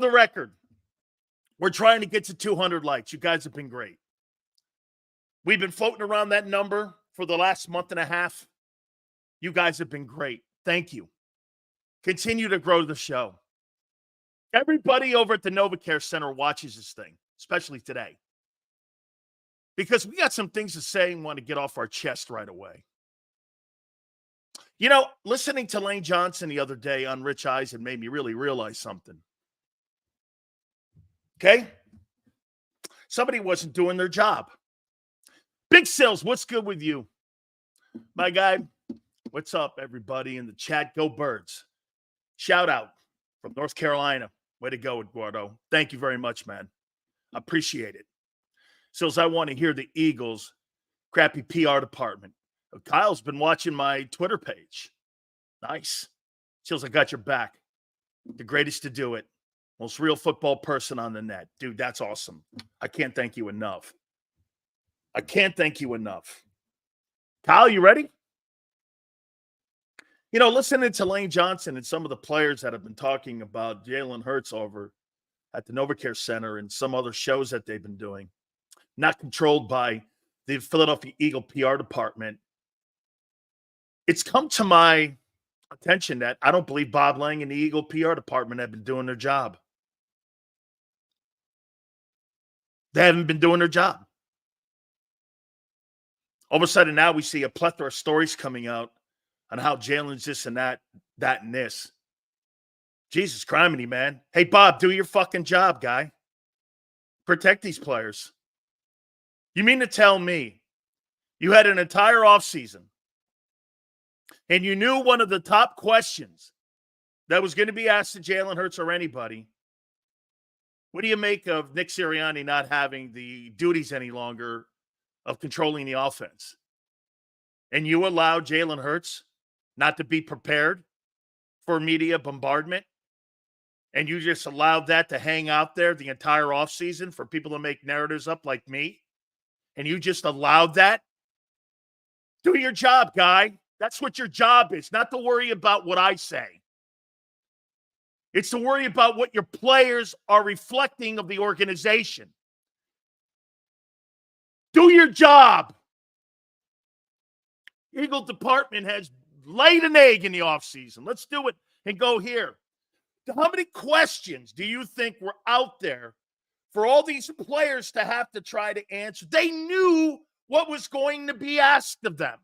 the record, we're trying to get to 200 likes. You guys have been great. We've been floating around that number for the last month and a half. You guys have been great. Thank you. Continue to grow the show. Everybody over at the NovaCare Center watches this thing, especially today, because we got some things to say and want to get off our chest right away. You know, listening to Lane Johnson the other day on Rich Eisen made me really realize something. Okay? Somebody wasn't doing their job. Big Sills, what's good with you? My guy, what's up, everybody in the chat? Go Birds. Shout out from North Carolina. Way to go, Eduardo. Thank you very much, man. I appreciate it. Sills, I want to hear the Eagles' crappy PR department. Kyle's been watching my Twitter page. Nice. Sills, I got your back. The greatest to do it. Most real football person on the net. Dude, that's awesome. I can't thank you enough. I can't thank you enough. Kyle, you ready? You know, listening to Lane Johnson and some of the players that have been talking about Jalen Hurts over at the NovaCare Center and some other shows that they've been doing, not controlled by the Philadelphia Eagle PR department, it's come to my attention that I don't believe Bob Lang and the Eagle PR department have been doing their job. They haven't been doing their job. All of a sudden now we see a plethora of stories coming out on how Jalen's this and that and this. Jesus criminy, man. Hey, Bob, do your fucking job, guy. Protect these players. You mean to tell me you had an entire offseason and you knew one of the top questions that was going to be asked to Jalen Hurts or anybody? What do you make of Nick Sirianni not having the duties any longer of controlling the offense? And you allowed Jalen Hurts not to be prepared for media bombardment? And you just allowed that to hang out there the entire offseason for people to make narratives up like me? And you just allowed that? Do your job, guy. That's what your job is, not to worry about what I say. It's to worry about what your players are reflecting of the organization. Do your job. Eagle department has laid an egg in the offseason. Let's do it and go here. How many questions do you think were out there for all these players to have to try to answer? They knew what was going to be asked of them.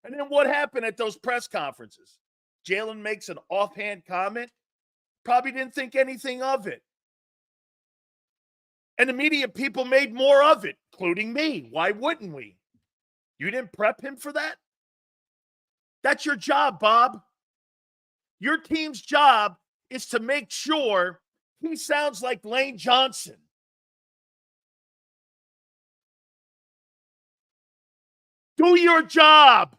And then what happened at those press conferences? Jalen makes an offhand comment. Probably didn't think anything of it. And the media people made more of it, including me. Why wouldn't we? You didn't prep him for that? That's your job, Bob. Your team's job is to make sure he sounds like Lane Johnson. Do your job.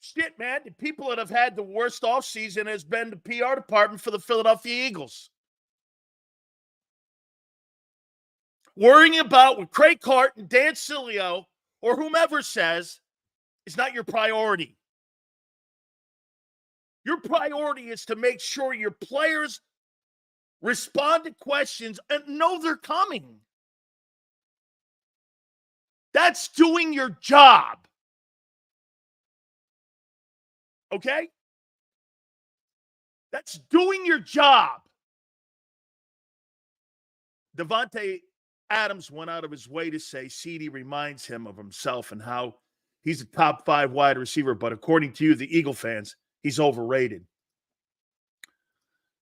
Shit, man. The people that have had the worst offseason has been the PR department for the Philadelphia Eagles. Worrying about what Craig Carton, Dan Sileo, or whomever says is not your priority. Your priority is to make sure your players respond to questions and know they're coming. That's doing your job. Okay? That's doing your job. Davante Adams went out of his way to say CD reminds him of himself and how he's a top 5 wide receiver, but according to you, the Eagle fans, he's overrated.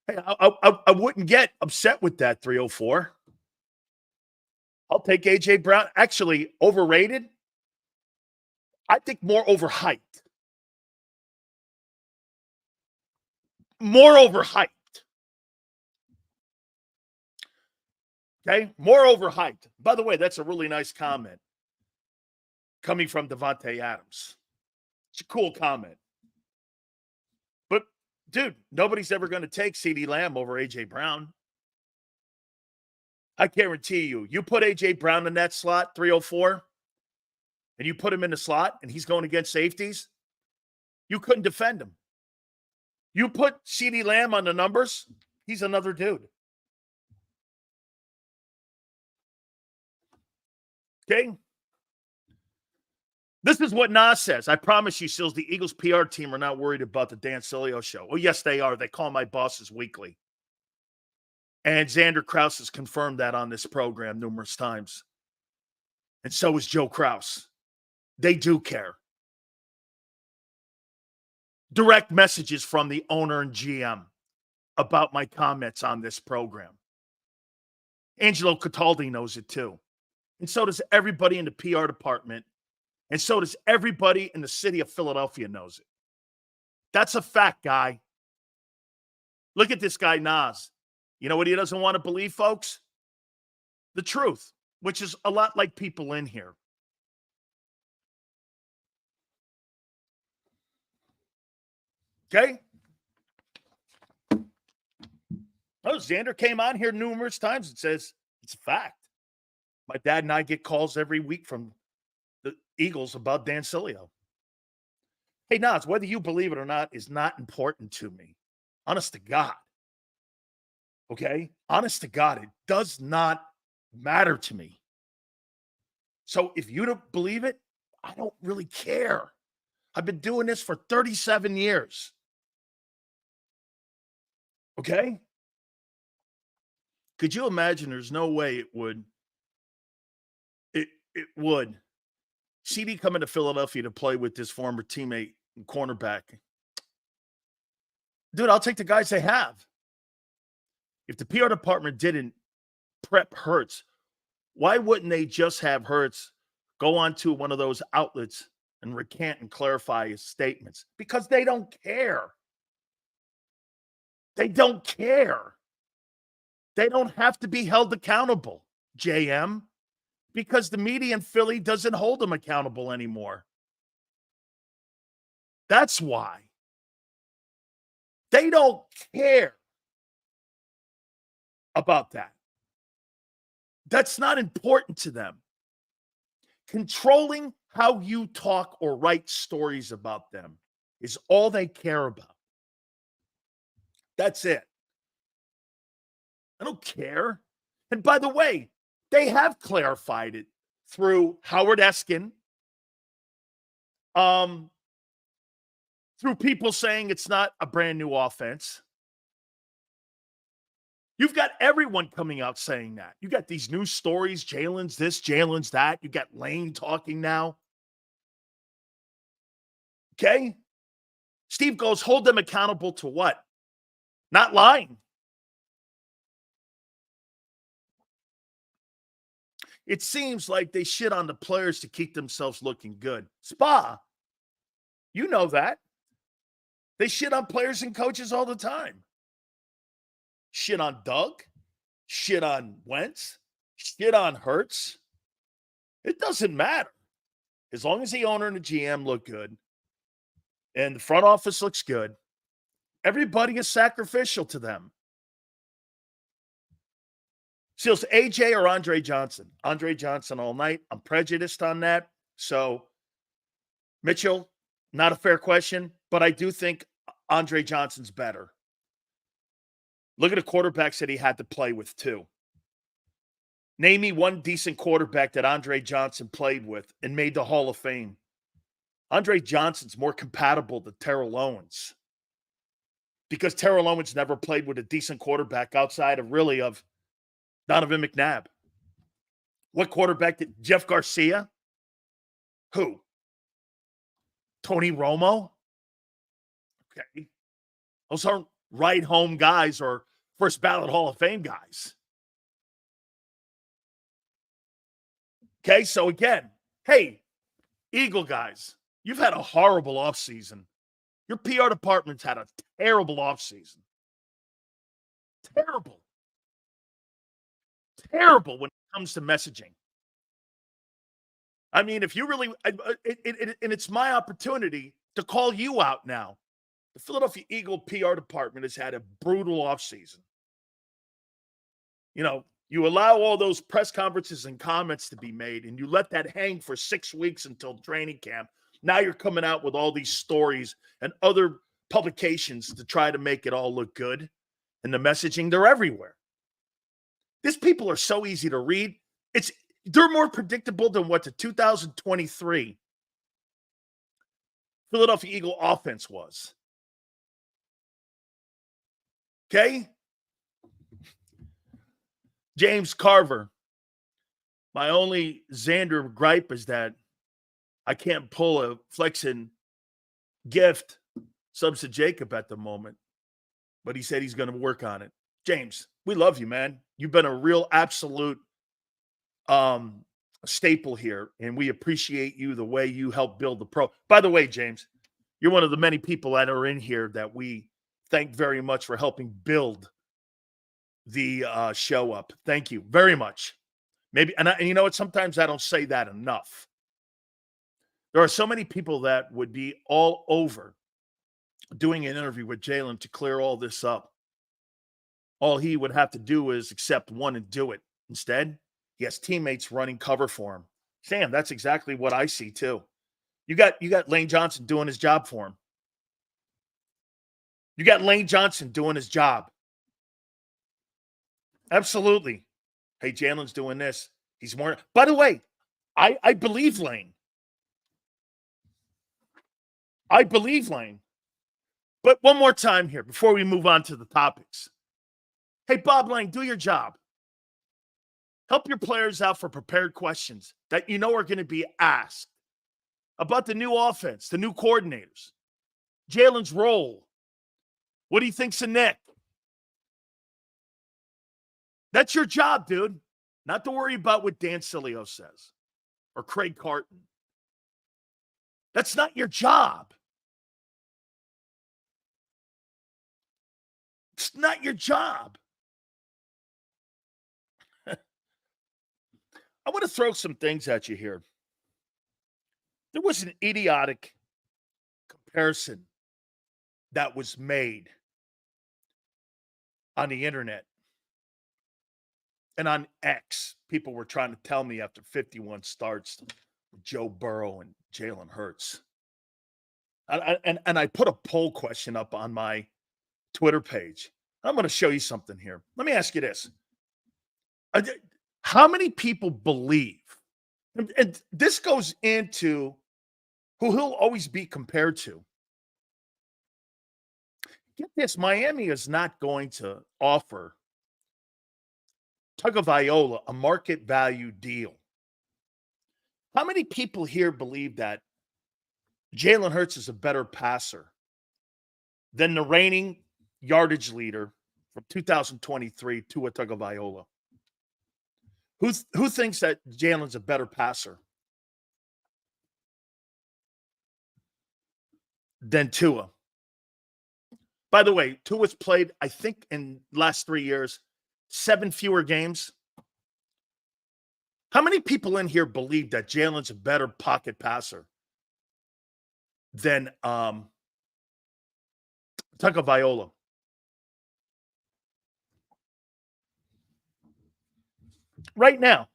Hey, I wouldn't get upset with that, 304. I'll take A.J. Brown. Actually, overrated? I think more overhyped. More overhyped. Okay? More overhyped. By the way, that's a really nice comment coming from Davante Adams. It's a cool comment. But, dude, nobody's ever going to take CeeDee Lamb over A.J. Brown. I guarantee you, you put A.J. Brown in that slot, 304, and you put him in the slot, and he's going against safeties, you couldn't defend him. You put CeeDee Lamb on the numbers, he's another dude. Okay? This is what Nas says. I promise you, Sills, the Eagles PR team are not worried about the Dan Sileo show. Oh, yes, they are. They call my bosses weekly. And Xander Krause has confirmed that on this program numerous times. And so is Joe Krause. They do care. Direct messages from the owner and GM about my comments on this program. Angelo Cataldi knows it too. And so does everybody in the PR department. And so does everybody in the city of Philadelphia knows it. That's a fact, guy. Look at this guy, Nas. You know what he doesn't want to believe, folks? The truth, which is a lot like people in here. Okay? Oh, Xander came on here numerous times and says, it's a fact. My dad and I get calls every week from the Eagles about Dan Sileo. Hey, Nas, whether you believe it or not is not important to me. Honest to God. Okay? Honest to God, it does not matter to me. So if you don't believe it, I don't really care. I've been doing this for 37 years. Okay? Could you imagine there's no way it would? It would. CD coming to Philadelphia to play with this former teammate and cornerback. Dude, I'll take the guys they have. If the PR department didn't prep Hurts, why wouldn't they just have Hurts go onto one of those outlets and recant and clarify his statements? Because they don't care. They don't care. They don't have to be held accountable, JM, because the media in Philly doesn't hold them accountable anymore. That's why. They don't care about that. That's not important to them. Controlling how you talk or write stories about them is all they care about. That's it. I don't care. And by the way, they have clarified it through Howard Eskin, through people saying it's not a brand new offense. You've got everyone coming out saying that. You got these news stories, Jalen's this, Jalen's that. You got Lane talking now. Okay? Steve goes, hold them accountable to what? Not lying. It seems like they shit on the players to keep themselves looking good. Spa, you know that. They shit on players and coaches all the time. Shit on Doug, shit on Wentz, shit on Hurts. It doesn't matter. As long as the owner and the GM look good and the front office looks good, everybody is sacrificial to them. Seals, AJ or Andre Johnson? Andre Johnson all night. I'm prejudiced on that. So, Mitchell, not a fair question, but I do think Andre Johnson's better. Look at the quarterbacks that he had to play with, too. Name me one decent quarterback that Andre Johnson played with and made the Hall of Fame. Andre Johnson's more compatible to Terrell Owens because Terrell Owens never played with a decent quarterback outside of really of Donovan McNabb. What quarterback did Jeff Garcia? Who? Tony Romo? Okay. Those aren't right home guys or first ballot Hall of Fame guys. Okay, so again, hey, Eagle guys, you've had a horrible offseason. Your PR department's had a terrible offseason. Terrible. Terrible when it comes to messaging. I mean, if you really, and it's my opportunity to call you out now. The Philadelphia Eagle PR department has had a brutal offseason. You know, you allow all those press conferences and comments to be made, and you let that hang for 6 weeks until training camp. Now you're coming out with all these stories and other publications to try to make it all look good. And the messaging, they're everywhere. These people are so easy to read. They're more predictable than what the 2023 Philadelphia Eagle offense was. Okay? James Carver. My only Xander gripe is that I can't pull a flexing gift subs to JAKIB at the moment. But he said he's going to work on it. James, we love you, man. You've been a real absolute staple here, and we appreciate you the way you help build the pro. By the way, James, you're one of the many people that are in here that we thank very much for helping build the show up. Thank you very much. Maybe, and you know what? Sometimes I don't say that enough. There are so many people that would be all over doing an interview with Jalen to clear all this up. All he would have to do is accept one and do it. Instead, he has teammates running cover for him. Sam, that's exactly what I see too. You got Lane Johnson doing his job for him. You got Lane Johnson doing his job. Absolutely. Hey, Jalen's doing this. He's more. By the way, I believe Lane. I believe Lane. But one more time here before we move on to the topics. Hey, Bob Lane, do your job. Help your players out for prepared questions that you know are going to be asked about the new offense, the new coordinators, Jalen's role. What he thinks of Nick. That's your job, dude. Not to worry about what Dan Sileo says or Craig Carton. That's not your job. It's not your job. I want to throw some things at you here. There was an idiotic comparison that was made on the internet and on X. People were trying to tell me after 51 starts with Joe Burrow and Jalen Hurts. And I put a poll question up on my Twitter page. I'm going to show you something here. Let me ask you this. How many people believe, and this goes into who he'll always be compared to. Get this, Miami is not going to offer Tagovailoa a market value deal. How many people here believe that Jalen Hurts is a better passer than the reigning yardage leader from 2023, Tua Tagovailoa? Who thinks that Jalen's a better passer than Tua? By the way, Tua's played, I think, in the last 3 years, 7 fewer games. How many people in here believe that Jalen's a better pocket passer than Tagovailoa? Right now.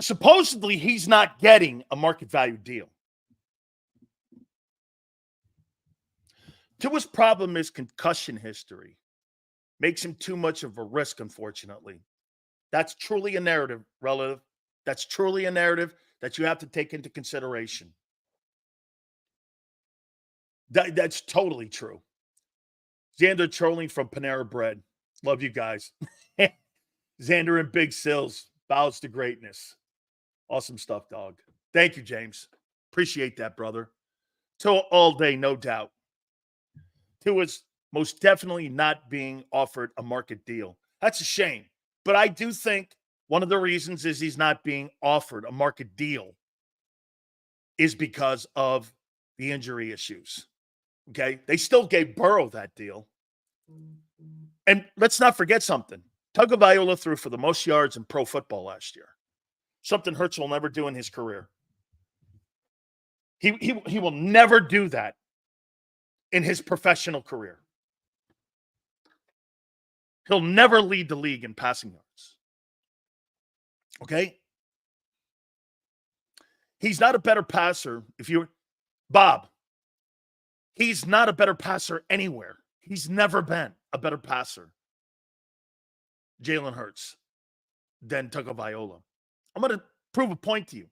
Supposedly, he's not getting a market value deal. Tua's problem is concussion history. Makes him too much of a risk, unfortunately. That's truly a narrative, relative. That's truly a narrative that you have to take into consideration. That's totally true. Xander trolling from Panera Bread. Love you guys. Xander and Big Sills. Bows to greatness. Awesome stuff, dog. Thank you, James. Appreciate that, brother. Tua all day, no doubt. Tua's most definitely not being offered a market deal. That's a shame. But I do think one of the reasons is he's not being offered a market deal is because of the injury issues. Okay? They still gave Burrow that deal. And let's not forget something. Tagovailoa threw for the most yards in pro football last year. Something Hurts will never do in his career. He will never do that in his professional career. He'll never lead the league in passing yards. Okay? He's not a better passer. Bob, he's not a better passer anywhere. He's never been a better passer, Jalen Hurts, than Tagovailoa. I'm going to prove a point to you.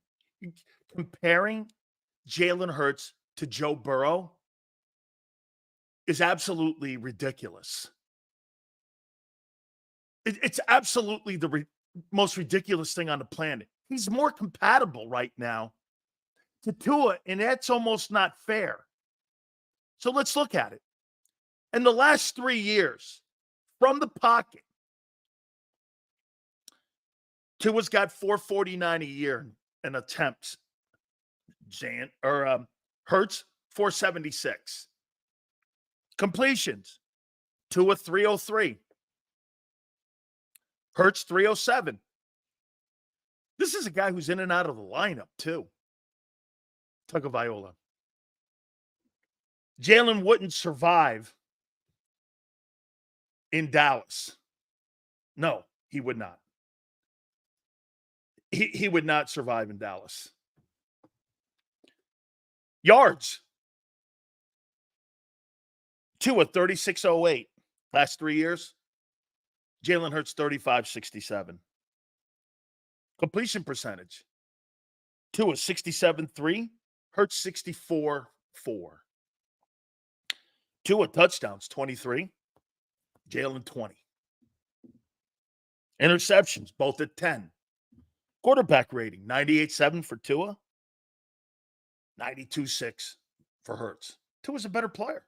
Comparing Jalen Hurts to Joe Burrow is absolutely ridiculous. It's absolutely the most ridiculous thing on the planet. He's more compatible right now to Tua, and that's almost not fair. So let's look at it. In the last 3 years, from the pocket, Tua's got 449 a year in attempts. Hurts, 476. Completions, Tua 303. Hurts 307. This is a guy who's in and out of the lineup, too. Tagovailoa. Jalen wouldn't survive in Dallas. No, he would not. He would not survive in Dallas. Yards. Tua 3608 last 3 years. Jalen Hurts 3567. Completion percentage. Tua 67.3. Hurts 64.4. Tua touchdowns 23. Jalen 20. Interceptions both at 10. Quarterback rating 98.7 for Tua. 92.6 for Hurts. Tua's a better player.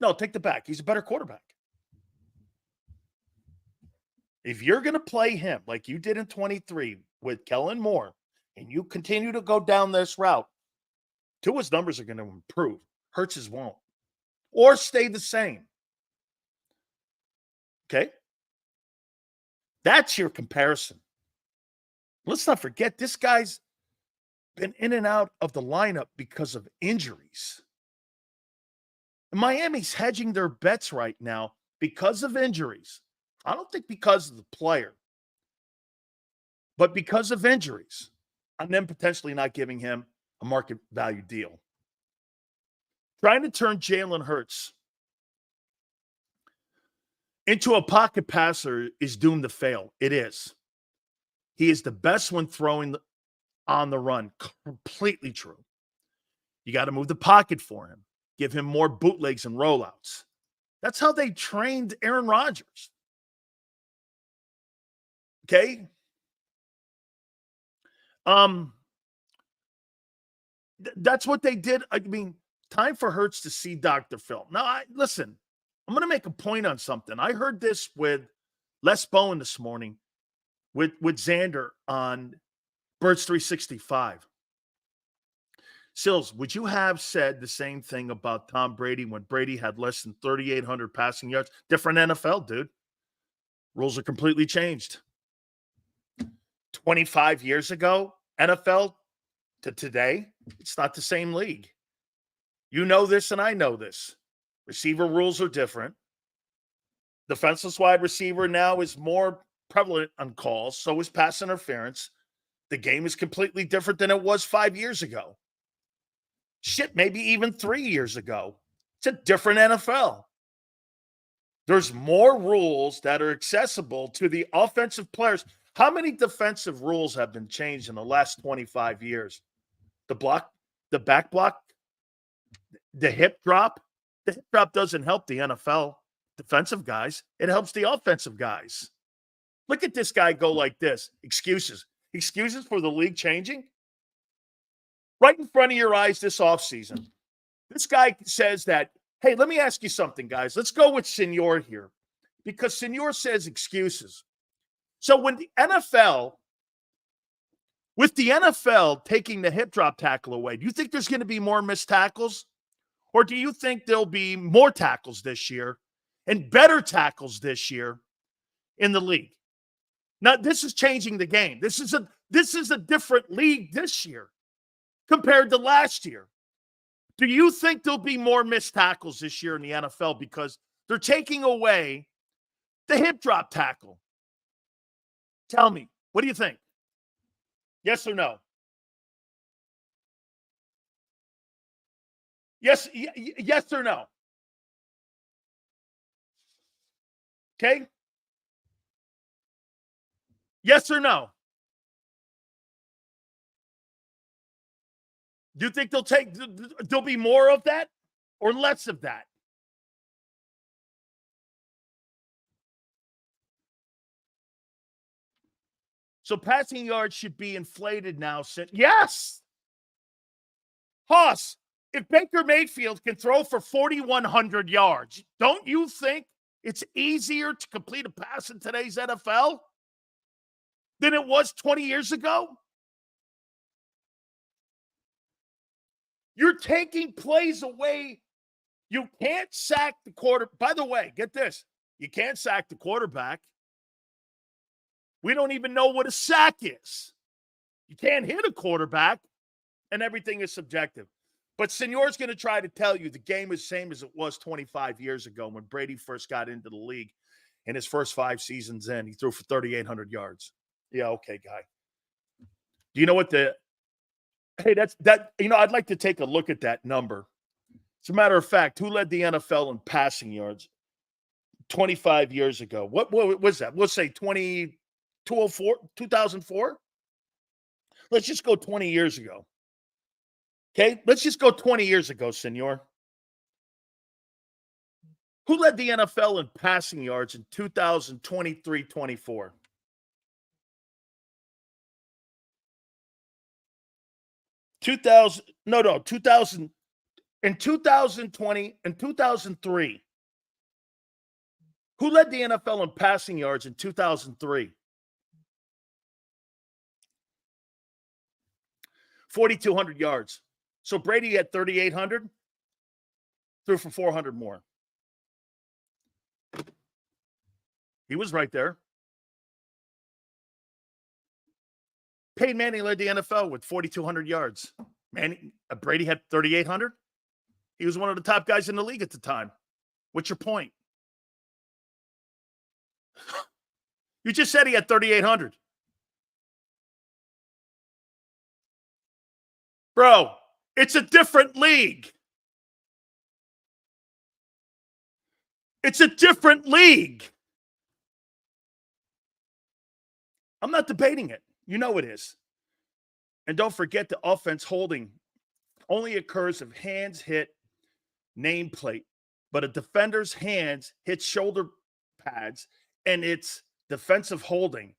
No, take the back. He's a better quarterback. If you're going to play him like you did in 23 with Kellen Moore, and you continue to go down this route, Tua's numbers are going to improve. Hurts's won't. Or stay the same. Okay? That's your comparison. Let's not forget, this guy's been in and out of the lineup because of injuries. Miami's hedging their bets right now because of injuries. I don't think because of the player, but because of injuries, and then potentially not giving him a market value deal. Trying to turn Jalen Hurts into a pocket passer is doomed to fail. It is. He is the best when throwing on the run. Completely true. You got to move the pocket for him. Give him more bootlegs and rollouts. That's how they trained Aaron Rodgers. Okay? That's what they did. I mean, time for Hurts to see Dr. Phil. Now, listen, I'm going to make a point on something. I heard this with Les Bowen this morning with Xander on Birds 365. Sills, would you have said the same thing about Tom Brady when Brady had less than 3,800 passing yards? Different NFL, dude. Rules are completely changed. 25 years ago, NFL to today, it's not the same league. You know this and I know this. Receiver rules are different. Defenseless wide receiver now is more prevalent on calls. So is pass interference. The game is completely different than it was 5 years ago. Shit, maybe even 3 years ago. It's a different NFL. There's more rules that are accessible to the offensive players. How many defensive rules have been changed in the last 25 years? The block, the back block, the hip drop. The hip drop doesn't help the NFL defensive guys. It helps the offensive guys. Look at this guy go like this. Excuses. Excuses for the league changing? Right in front of your eyes this offseason. This guy says that, hey, let me ask you something, guys. Let's go with Senor here. Because Senor says excuses. So when the NFL, with the NFL taking the hip drop tackle away, do you think there's going to be more missed tackles? Or do you think there'll be more tackles this year and better tackles this year in the league? Now, this is changing the game. This is a different league this year compared to last year. Do you think there'll be more missed tackles this year in the NFL because they're taking away the hip drop tackle? Tell me, what do you think? Yes or no? Yes, yes or no? Okay? Yes or no? Do you think there'll be more of that or less of that? So passing yards should be inflated now. Yes. Hoss, if Baker Mayfield can throw for 4,100 yards, don't you think it's easier to complete a pass in today's NFL than it was 20 years ago? You're taking plays away. You can't sack the quarter. By the way, get this. You can't sack the quarterback. We don't even know what a sack is. You can't hit a quarterback, and everything is subjective. But Senor's going to try to tell you the game is the same as it was 25 years ago when Brady first got into the league. In his first 5 seasons in, he threw for 3,800 yards. Yeah, okay, guy. Do you know what I'd like to take a look at that number. As a matter of fact, who led the NFL in passing yards 25 years ago? What was that? We'll say 2004? Let's just go 20 years ago. Okay, let's just go 20 years ago, Senor. Who led the NFL in passing yards in 2023-24? In 2020 and 2003. Who led the NFL in passing yards in 2003? 4,200 yards. So Brady had 3,800, threw for 400 more. He was right there. Peyton Manning led the NFL with 4,200 yards. Brady had 3,800. He was one of the top guys in the league at the time. What's your point? You just said he had 3,800. Bro, it's a different league. It's a different league. I'm not debating it. You know it is. And don't forget the offense holding only occurs if hands hit nameplate, but a defender's hands hit shoulder pads, and it's defensive holding.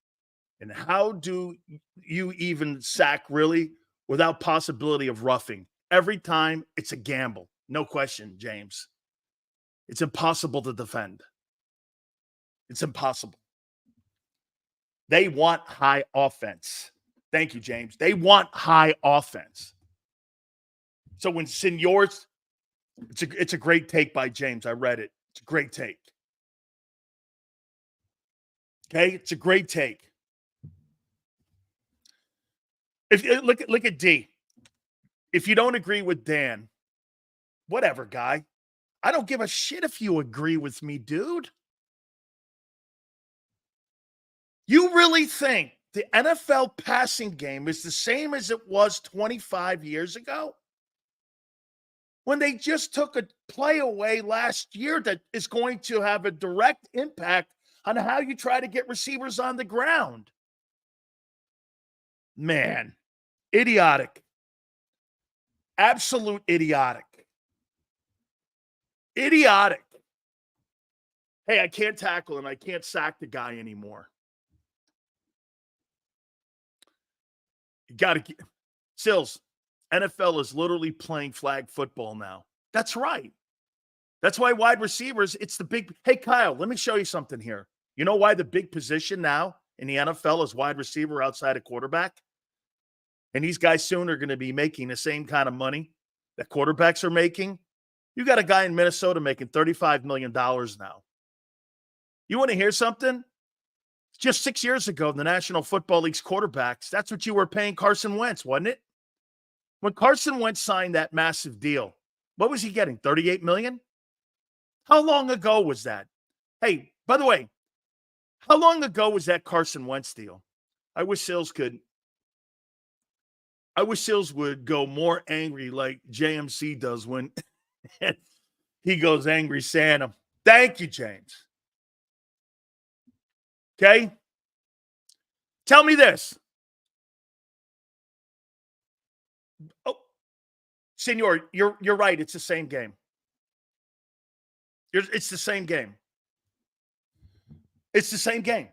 And how do you even sack really without possibility of roughing? Every time it's a gamble. No question, James. It's impossible to defend. It's impossible. They want high offense. Thank you, James. They want high offense. So when Senor's, it's a great take by James. I read it. It's a great take. Okay, it's a great take. If look at D. If you don't agree with Dan, whatever, guy. I don't give a shit if you agree with me, dude. You really think the NFL passing game is the same as it was 25 years ago? When they just took a play away last year that is going to have a direct impact on how you try to get receivers on the ground. Man, idiotic. Absolute idiotic. Idiotic. Hey, I can't tackle and I can't sack the guy anymore. You got to get Sills. NFL is literally playing flag football now. That's right. That's why wide receivers, it's the big. Hey, Kyle, let me show you something here. You know why the big position now in the NFL is wide receiver outside of quarterback? And these guys soon are going to be making the same kind of money that quarterbacks are making. You got a guy in Minnesota making $35 million now. You want to hear something? Just 6 years ago, the National Football League's quarterbacks, that's what you were paying Carson Wentz, wasn't it? When Carson Wentz signed that massive deal, what was he getting? $38 million? How long ago was that? Hey, by the way, how long ago was that Carson Wentz deal? I wish Sills could I wish Sills would go more angry like JMC does when he goes angry Santa. Thank you, James. Okay? Tell me this. Oh, Senor, you're right. It's the same game. It's the same game. It's the same game.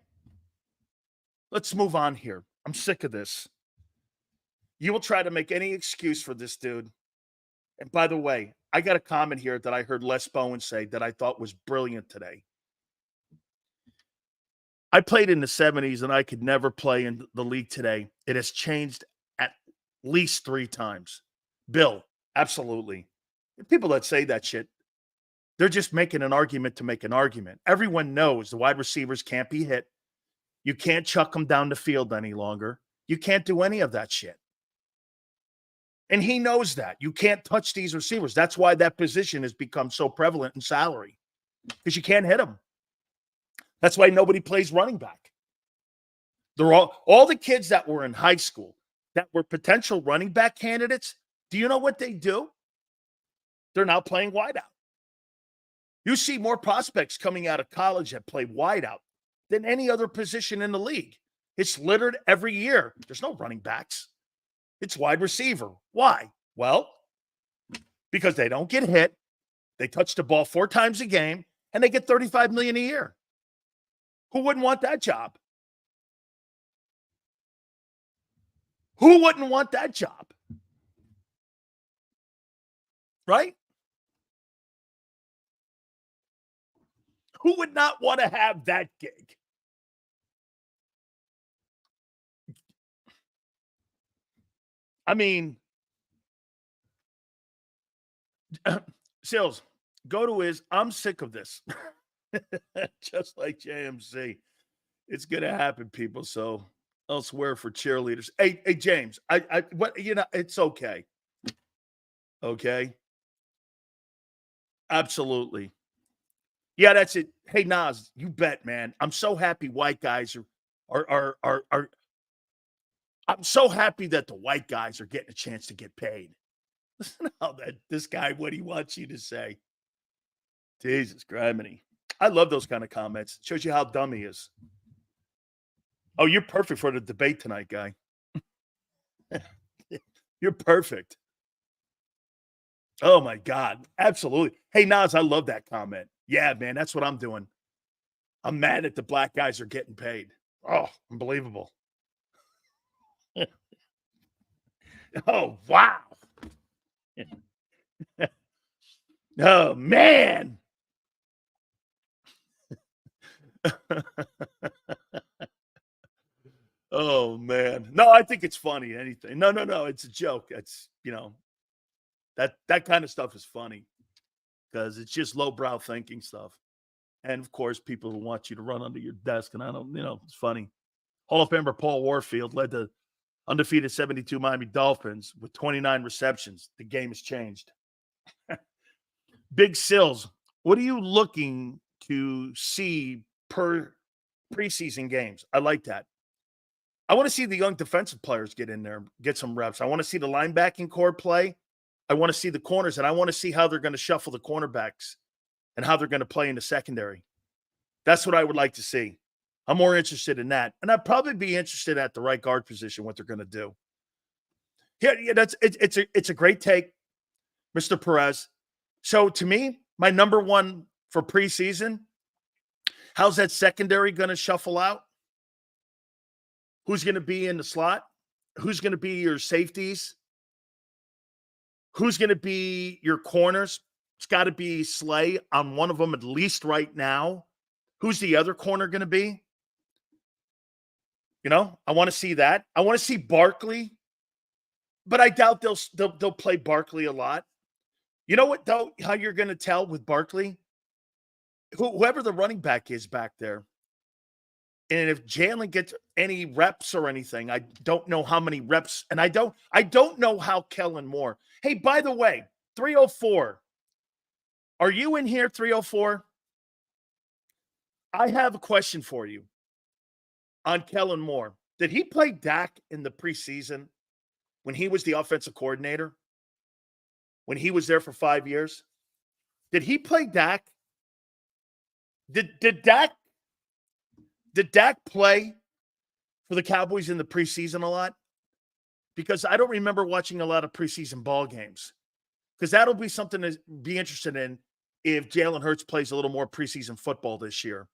Let's move on here. I'm sick of this. You will try to make any excuse for this dude. And by the way, I got a comment here that I heard Les Bowen say that I thought was brilliant today. I played in the 70s and I could never play in the league today. It has changed at least 3 times. Bill, absolutely. People that say that shit, they're just making an argument to make an argument. Everyone knows the wide receivers can't be hit. You can't chuck them down the field any longer. You can't do any of that shit. And he knows that. You can't touch these receivers. That's why that position has become so prevalent in salary, because you can't hit them. That's why nobody plays running back. They're all the kids that were in high school that were potential running back candidates. Do you know what they do? They're now playing wideout. You see more prospects coming out of college that play wideout than any other position in the league. It's littered every year. There's no running backs. It's wide receiver. Why? Well, because they don't get hit. They touch the ball 4 times a game, and they get $35 million a year. Who wouldn't want that job? Who wouldn't want that job? Right? Who would not want to have that gig? I mean, Sills, go to his, I'm sick of this. Just like JMC. It's going to happen, people. So I'll swear for cheerleaders. Hey, James, it's okay. Okay. Absolutely. Yeah, that's it. Hey, Nas, you bet, man. I'm so happy white guys are I'm so happy that the white guys are getting a chance to get paid. Listen to how this guy, what he wants you to say. Jesus, criminy. I love those kind of comments. It shows you how dumb he is. Oh, you're perfect for the debate tonight, guy. You're perfect. Oh, my God. Absolutely. Hey, Nas, I love that comment. Yeah, man, that's what I'm doing. I'm mad that the black guys are getting paid. Oh, unbelievable. Oh, wow. Oh, man. Oh, man. No, I think it's funny. Anything. No. It's a joke. It's, that kind of stuff is funny because it's just lowbrow thinking stuff. And, of course, people who want you to run under your desk. And I don't, it's funny. Hall of Famer Paul Warfield led the undefeated 72 Miami Dolphins with 29 receptions. The game has changed. Big Sills, what are you looking to see per preseason games? I like that. I want to see the young defensive players get in there, get some reps. I want to see the linebacking core play. I want to see the corners, and I want to see how they're going to shuffle the cornerbacks and how they're going to play in the secondary. That's what I would like to see. I'm more interested in that. And I'd probably be interested at the right guard position, what they're going to do. Yeah, it's a great take, Mr. Perez. So to me, my number one for preseason, how's that secondary going to shuffle out? Who's going to be in the slot? Who's going to be your safeties? Who's going to be your corners? It's got to be Slay on one of them at least right now. Who's the other corner going to be? I want to see that. I want to see Barkley, but I doubt they'll play Barkley a lot. You know what, though, how you're going to tell with Barkley? Whoever the running back is back there, and if Jalen gets any reps or anything, I don't know how many reps, and I don't know how Kellen Moore. Hey, by the way, 304. Are you in here, 304? I have a question for you on Kellen Moore. Did he play Dak in the preseason? when he was the offensive coordinator, when he was there for 5 years, did he play Dak? Did Dak play for the Cowboys in the preseason a lot? Because I don't remember watching a lot of preseason ball games. Because that'll be something to be interested in if Jalen Hurts plays a little more preseason football this year.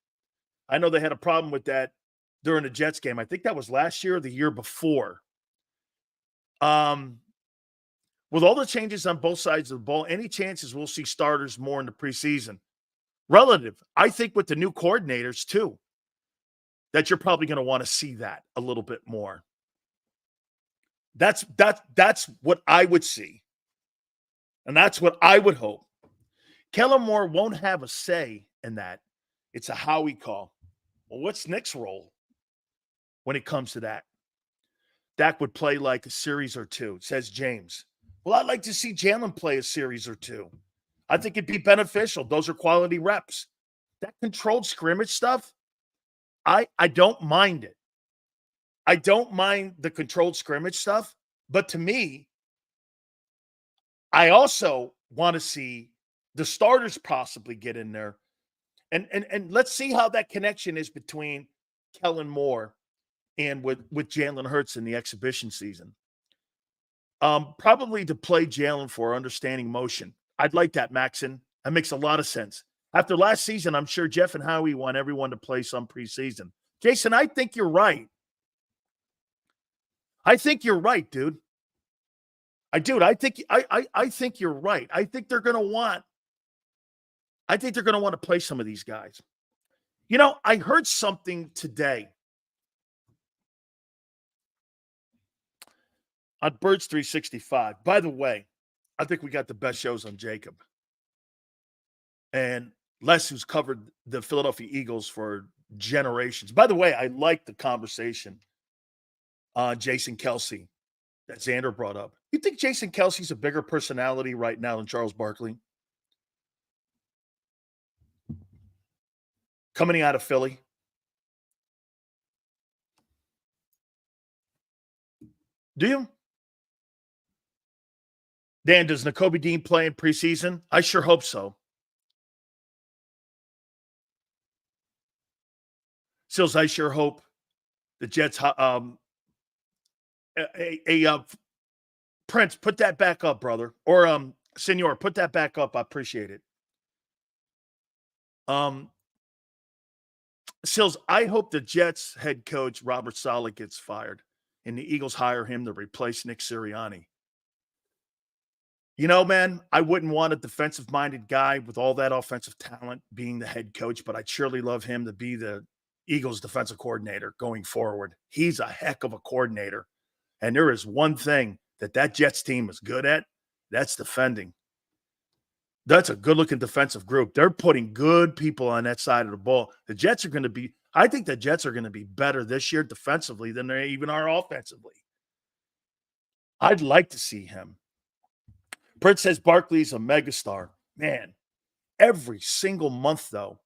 I know they had a problem with that during the Jets game. I think that was last year or the year before. With all the changes on both sides of the ball, any chances we'll see starters more in the preseason? Relative. I think with the new coordinators too, that you're probably going to want to see that a little bit more. That's what I would see. And that's what I would hope. Kellen Moore won't have a say in that. It's a Howie call. Well, what's Nick's role when it comes to that? Dak would play like a series or two, says James. Well, I'd like to see Jalen play a series or two. I think it'd be beneficial. Those are quality reps. That controlled scrimmage stuff, I don't mind it. I don't mind the controlled scrimmage stuff. But to me, I also want to see the starters possibly get in there. And let's see how that connection is between Kellen Moore and with Jalen Hurts in the exhibition season. Probably to play Jalen for understanding motion. I'd like that, Maxon. That makes a lot of sense. After last season, I'm sure Jeff and Howie want everyone to play some preseason. Jason, I think you're right. I think you're right, dude. I think you're right. I think they're going to want to play some of these guys. You know, I heard something today on Birds 365. By the way, I think we got the best shows on JAKIB. And Les, who's covered the Philadelphia Eagles for generations. By the way, I like the conversation on Jason Kelce that Xander brought up. You think Jason Kelce's a bigger personality right now than Charles Barkley? Coming out of Philly? Do you? Dan, does Nakobe Dean play in preseason? I sure hope so. Sills, I sure hope the Jets Prince, put that back up, brother. Or Senor, put that back up. I appreciate it. Sills, I hope the Jets head coach Robert Saleh gets fired and the Eagles hire him to replace Nick Sirianni. You know, man, I wouldn't want a defensive-minded guy with all that offensive talent being the head coach, but I'd surely love him to be the Eagles defensive coordinator going forward. He's a heck of a coordinator. And there is one thing that Jets team is good at, that's defending. That's a good-looking defensive group. They're putting good people on that side of the ball. I think the Jets are going to be better this year defensively than they even are offensively. I'd like to see him. Prince says Barkley's a megastar. Man, every single month, though,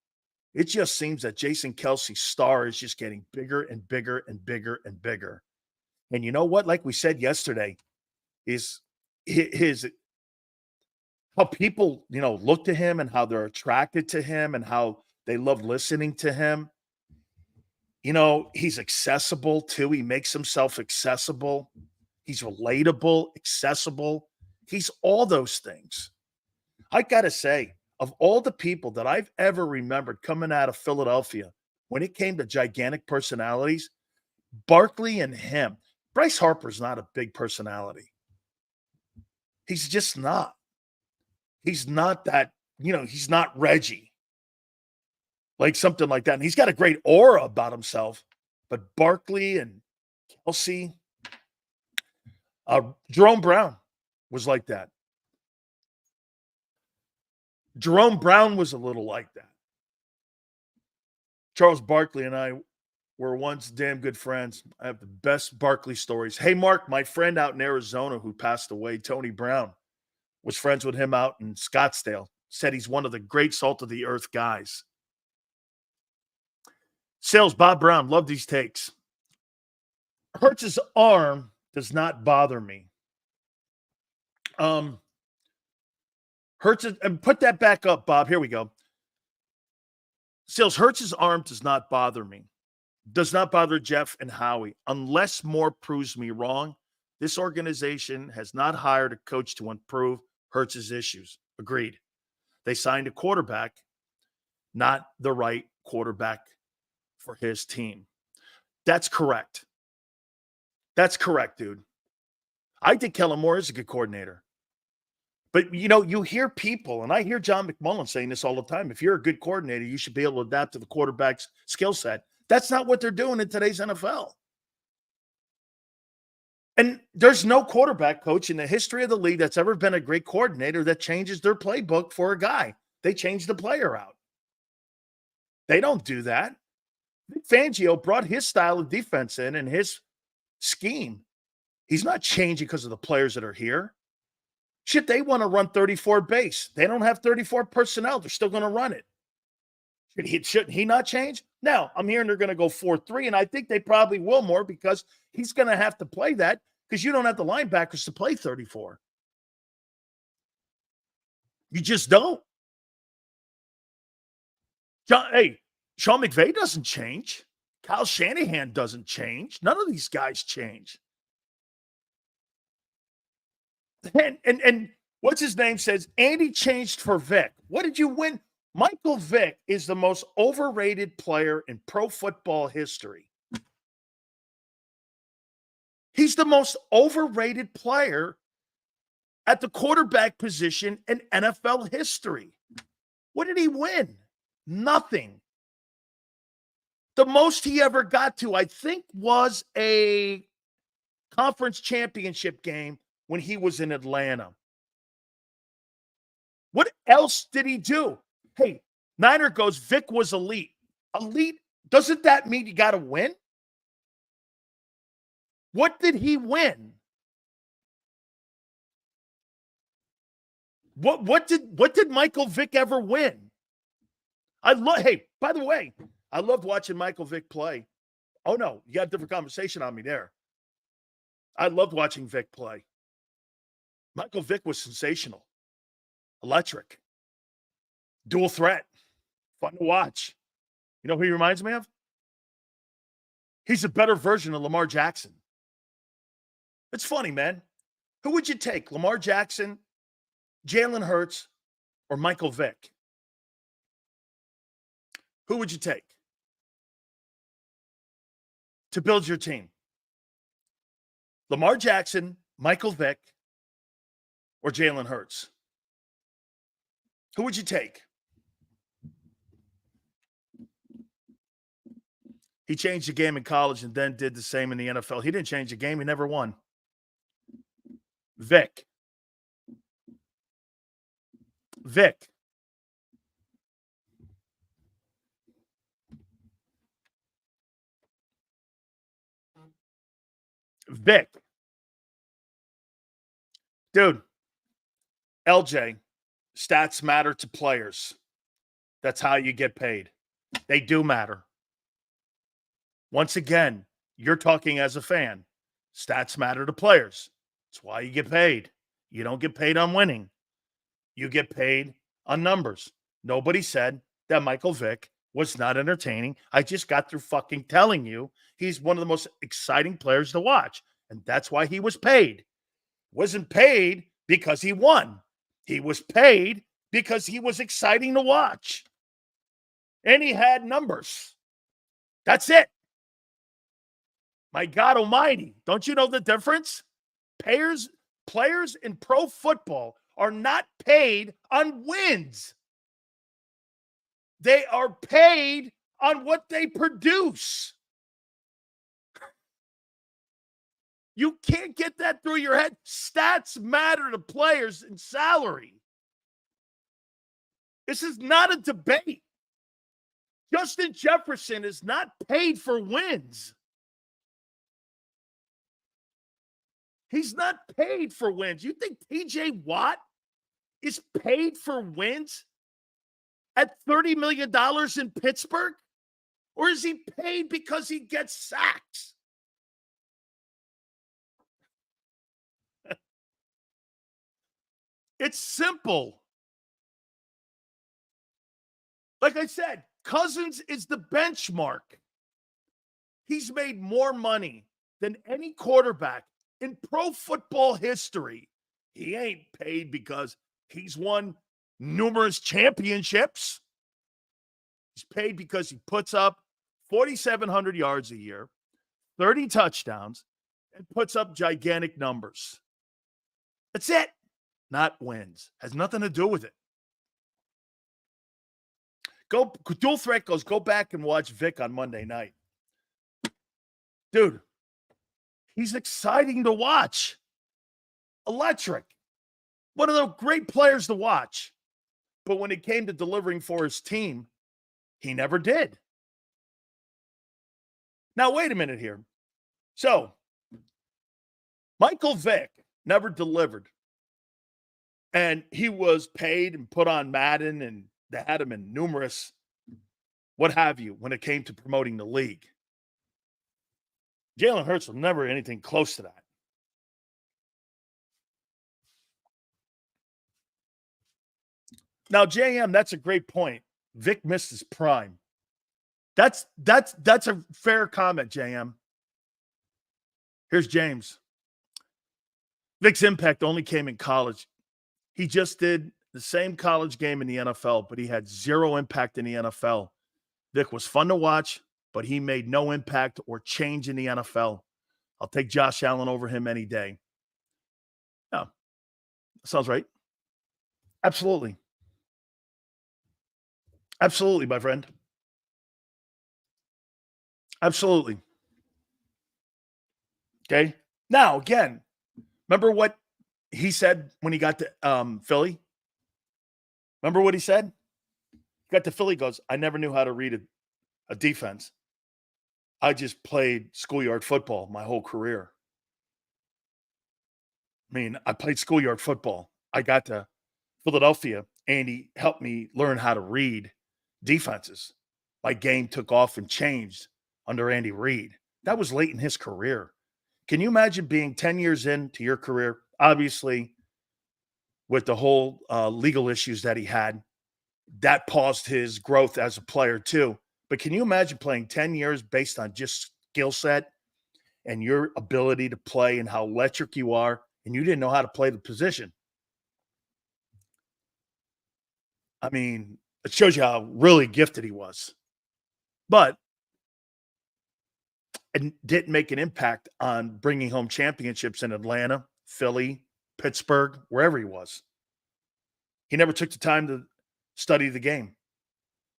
it just seems that Jason Kelce's star is just getting bigger and bigger and bigger and bigger. And you know what? Like we said yesterday, is his how people, look to him and how they're attracted to him and how they love listening to him. He's accessible too. He makes himself accessible. He's relatable, accessible. He's all those things. I got to say, of all the people that I've ever remembered coming out of Philadelphia, when it came to gigantic personalities, Barkley and him, Bryce Harper's not a big personality. He's just not. He's not that, he's not Reggie. Like something like that. And he's got a great aura about himself. But Barkley and Kelce, Jerome Brown was like that. Jerome Brown was a little like that. Charles Barkley and I were once damn good friends. I have the best Barkley stories. Hey, Mark, my friend out in Arizona who passed away, Tony Brown, was friends with him out in Scottsdale. Said he's one of the great salt-of-the-earth guys. Sales, Bob Brown, love these takes. Hurts' arm does not bother me. Hurts it, and put that back up, Bob. Here we go. Sales, Hurts' arm does not bother me. Does not bother Jeff and Howie. Unless more proves me wrong, this organization has not hired a coach to improve Hurts' issues. Agreed. They signed a quarterback, not the right quarterback for his team. That's correct. That's correct, dude. I think Kellen Moore is a good coordinator. But, you hear people, and I hear John McMullen saying this all the time, if you're a good coordinator, you should be able to adapt to the quarterback's skill set. That's not what they're doing in today's NFL. And there's no quarterback coach in the history of the league that's ever been a great coordinator that changes their playbook for a guy. They change the player out. They don't do that. Vic Fangio brought his style of defense in and his scheme. He's not changing because of the players that are here. Shit, they want to run 34 base. They don't have 34 personnel. They're still going to run it. Shouldn't he not change? Now, I'm hearing they're going to go 4-3, and I think they probably will more because he's going to have to play that because you don't have the linebackers to play 34. You just don't. Sean McVay doesn't change. Kyle Shanahan doesn't change. None of these guys change. And what's his name says, Andy changed for Vick. What did you win? Michael Vick is the most overrated player in pro football history. He's the most overrated player at the quarterback position in NFL history. What did he win? Nothing. The most he ever got to, I think, was a conference championship game when he was in Atlanta. What else did he do? Hey, Niner goes, Vick was elite. Elite, doesn't that mean you got to win? What did he win? What did Michael Vick ever win? Hey, by the way, I loved watching Michael Vick play. Oh no, you got a different conversation on me there. I loved watching Vick play. Michael Vick was sensational. Electric. Dual threat. Fun to watch. You know who he reminds me of? He's a better version of Lamar Jackson. It's funny, man. Who would you take? Lamar Jackson, Jalen Hurts, or Michael Vick? Who would you take to build your team? Lamar Jackson, Michael Vick, or Jalen Hurts? Who would you take? He changed the game in college and then did the same in the NFL. He didn't change the game. He never won. Vick. Vick. Vick. Dude, LJ, stats matter to players. That's how you get paid. They do matter. Once again, you're talking as a fan. Stats matter to players. That's why you get paid. You don't get paid on winning. You get paid on numbers. Nobody said that Michael Vick was not entertaining. I just got through fucking telling you he's one of the most exciting players to watch. And that's why he was paid. Wasn't paid because he won. He was paid because he was exciting to watch. And he had numbers. That's it. My God almighty. Don't you know the difference? Players in pro football are not paid on wins. They are paid on what they produce. You can't get that through your head. Stats matter to players and salary. This is not a debate. Justin Jefferson is not paid for wins. He's not paid for wins. You think TJ Watt is paid for wins at $30 million in Pittsburgh? Or is he paid because he gets sacks? It's simple. Like I said, Cousins is the benchmark. He's made more money than any quarterback in pro football history. He ain't paid because he's won numerous championships. He's paid because he puts up 4,700 yards a year, 30 touchdowns, and puts up gigantic numbers. That's it. Not wins. Has nothing to do with it. Dual Threat goes, go back and watch Vick on Monday night. Dude, he's exciting to watch. Electric. One of the great players to watch. But when it came to delivering for his team, he never did. Now, wait a minute here. So, Michael Vick never delivered. And he was paid and put on Madden, and they had him in numerous what have you when it came to promoting the league. Jalen Hurts was never anything close to that. Now, JM, that's a great point. Vick missed his prime. That's a fair comment, JM. Here's James. Vick's impact only came in college. He just did the same college game in the NFL, but he had zero impact in the NFL. Vick was fun to watch, but he made no impact or change in the NFL. I'll take Josh Allen over him any day. Yeah, sounds right. Absolutely. Absolutely, my friend. Absolutely. Okay. Now, again, remember what he said when he got to Philly? Remember what he said? He got to Philly, goes, I never knew how to read a defense. I just played schoolyard football my whole career. I mean, I played schoolyard football. I got to Philadelphia, and he helped me learn how to read defenses. My game took off and changed under Andy Reid. That was late in his career. Can you imagine being 10 years into your career? Obviously, with the whole legal issues that he had, that paused his growth as a player too. But can you imagine playing 10 years based on just skill set and your ability to play and how electric you are, and you didn't know how to play the position? I mean, it shows you how really gifted he was. But it didn't make an impact on bringing home championships in Atlanta, Philly, Pittsburgh, wherever he was. He never took the time to study the game.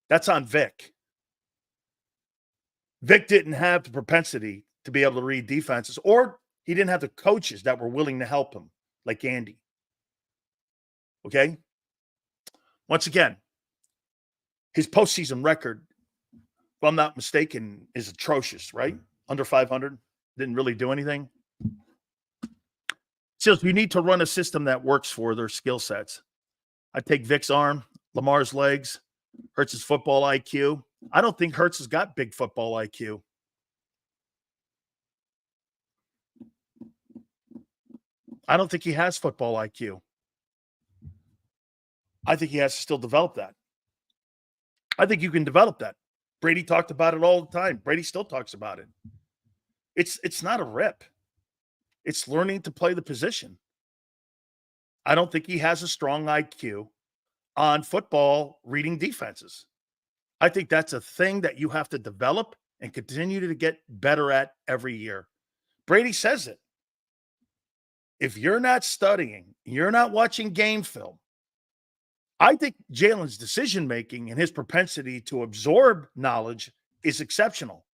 That's on Vick. Vick didn't have the propensity to be able to read defenses, or he didn't have the coaches that were willing to help him, like Andy. Okay? Once again, his postseason record, if I'm not mistaken, is atrocious, right? Under 500. Didn't really do anything. So you need to run a system that works for their skill sets. I take Vick's arm, Lamar's legs, Hurts' football IQ. I don't think Hurts has got big football IQ. I don't think he has football IQ. I think he has to still develop that. I think you can develop that. Brady talked about it all the time. Brady still talks about it. It's not a rip. It's learning to play the position. I don't think he has a strong IQ on football reading defenses. I think that's a thing that you have to develop and continue to get better at every year. Brady says it. If you're not studying, you're not watching game film, I think Jalen's decision-making and his propensity to absorb knowledge is exceptional.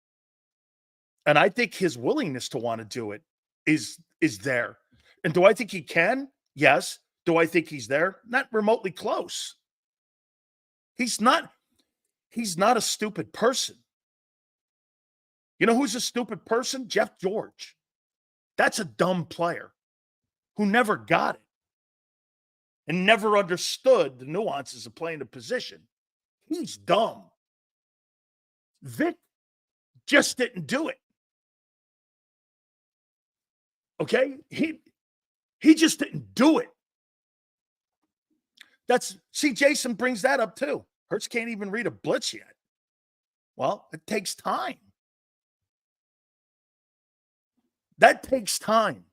And I think his willingness to want to do it is there. And do I think he can? Yes. Do I think he's there? Not remotely close. He's not a stupid person. You know who's a stupid person? Jeff George. That's a dumb player who never got it and never understood the nuances of playing the position. He's dumb. Vick just didn't do it. Okay? He just didn't do it. See, Jason brings that up too. Hurts can't even read a blitz yet. Well, it takes time. That takes time.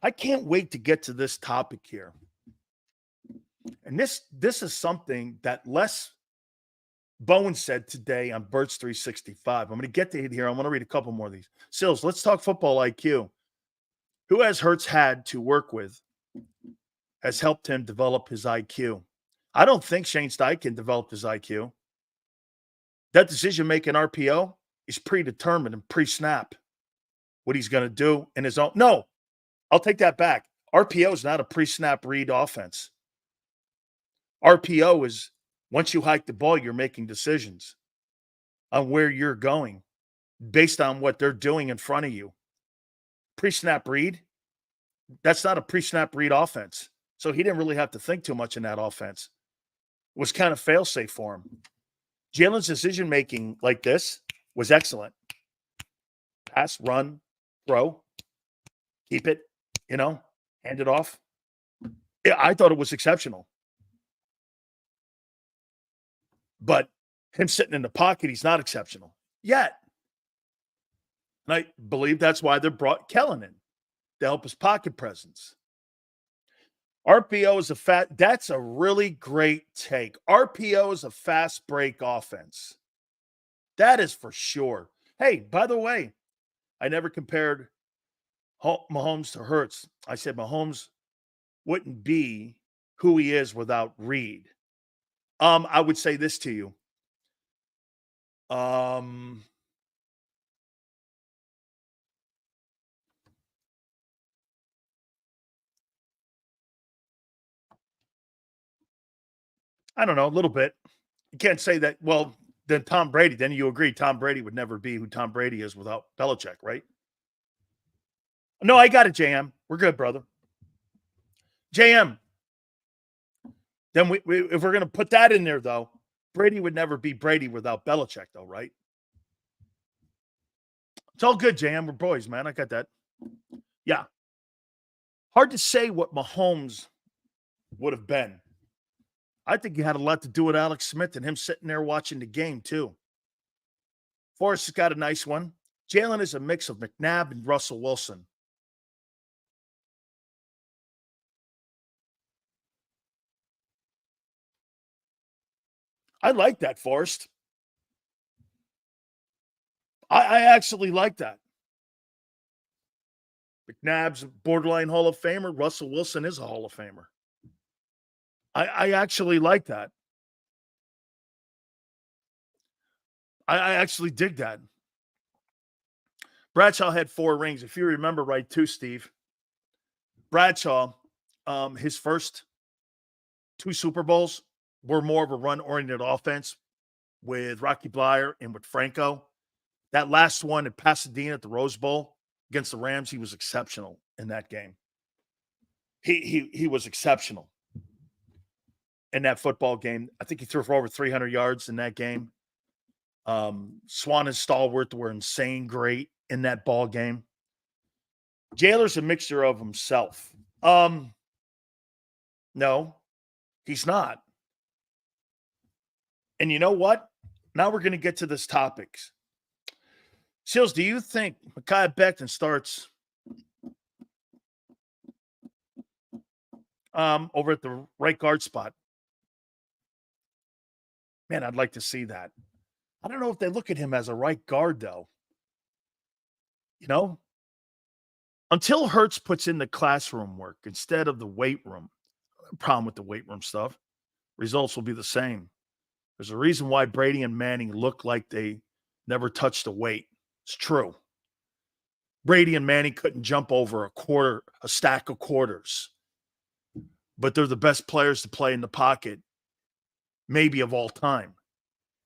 I can't wait to get to this topic here. And this is something that Les Bowen said today on Birds 365. I'm going to get to it here. I want to read a couple more of these. Sills, let's talk football IQ. Who has Hurts had to work with has helped him develop his IQ? I don't think Shane Steichen developed his IQ. That decision-making RPO is predetermined and pre-snap. What he's going to do in his own. No, I'll take that back. RPO is not a pre-snap read offense. RPO is once you hike the ball, you're making decisions on where you're going based on what they're doing in front of you. Pre-snap read, that's not a pre-snap read offense. So he didn't really have to think too much in that offense. It was kind of fail-safe for him. Jalen's decision-making like this was excellent. Pass, run, throw, keep it, hand it off. I thought it was exceptional. But him sitting in the pocket, he's not exceptional yet. And I believe that's why they brought Kellen in to help his pocket presence. RPO is that's a really great take. RPO is a fast break offense. That is for sure. Hey, by the way, I never compared Mahomes to Hurts. I said Mahomes wouldn't be who he is without Reed. I would say this to you. I don't know, a little bit. You can't say that. Well, then Tom Brady, then you agree Tom Brady would never be who Tom Brady is without Belichick, right? No, I got it, JM. We're good, brother. JM. Then we if we're going to put that in there, though, Brady would never be Brady without Belichick, though, right? It's all good, JM. We're boys, man. I got that. Yeah. Hard to say what Mahomes would have been. I think he had a lot to do with Alex Smith and him sitting there watching the game, too. Forrest has got a nice one. Jalen is a mix of McNabb and Russell Wilson. I like that, Forrest. I actually like that. McNabb's a borderline Hall of Famer. Russell Wilson is a Hall of Famer. I actually like that. I actually dig that. Bradshaw had 4 rings. If you remember right, too, Steve. Bradshaw, his first 2 Super Bowls were more of a run-oriented offense with Rocky Bleier and with Franco. That last one at Pasadena at the Rose Bowl against the Rams, he was exceptional in that game. He was exceptional in that football game. I think he threw for over 300 yards in that game. Swan and Stallworth were insane great in that ball game. Jailer's a mixture of himself. No, he's not. And you know what? Now we're going to get to this topic. Seals, do you think Mekhi Becton starts over at the right guard spot? Man, I'd like to see that. I don't know if they look at him as a right guard, though. Until Hurts puts in the classroom work instead of the weight room, problem with the weight room stuff, results will be the same. There's a reason why Brady and Manning look like they never touched a weight. It's true. Brady and Manning couldn't jump over a stack of quarters. But they're the best players to play in the pocket, maybe of all time.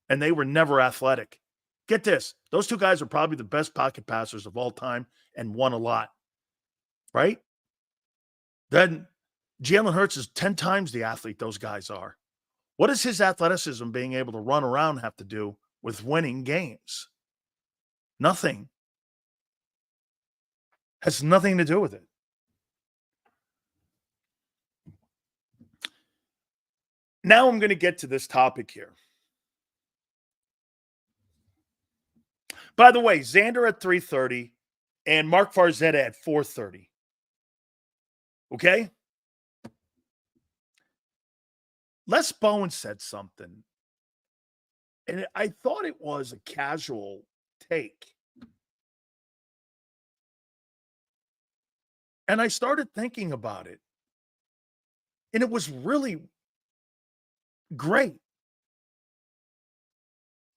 And they were never athletic. Get this. Those 2 guys are probably the best pocket passers of all time and won a lot. Right? Then Jalen Hurts is 10 times the athlete those guys are. What does his athleticism being able to run around have to do with winning games? Nothing. Has nothing to do with it. Now I'm going to get to this topic here. By the way, Xander at 3:30 and Mark Farzetta at 4:30. Okay? Les Bowen said something, and I thought it was a casual take. And I started thinking about it, and it was really great.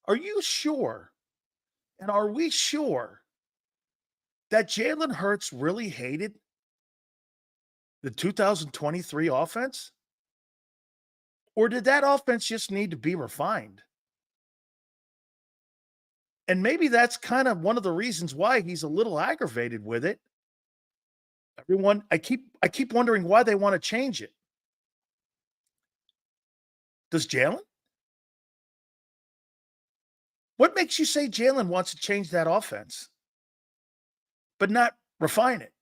Are you sure, and are we sure, that Jalen Hurts really hated the 2023 offense? Or did that offense just need to be refined? And maybe that's kind of one of the reasons why he's a little aggravated with it. Everyone, I keep wondering why they want to change it. Does Jalen? What makes you say Jalen wants to change that offense, but not refine it?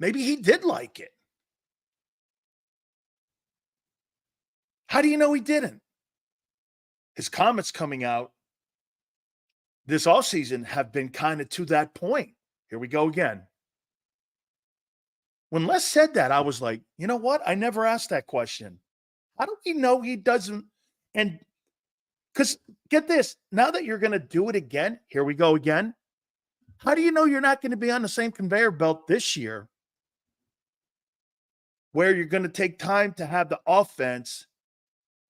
Maybe he did like it. How do you know he didn't? His comments coming out this offseason have been kind of to that point. Here we go again. When Les said that, I was like, you know what? I never asked that question. How do we know he doesn't? And because get this, now that you're going to do it again, here we go again. How do you know you're not going to be on the same conveyor belt this year where you're going to take time to have the offense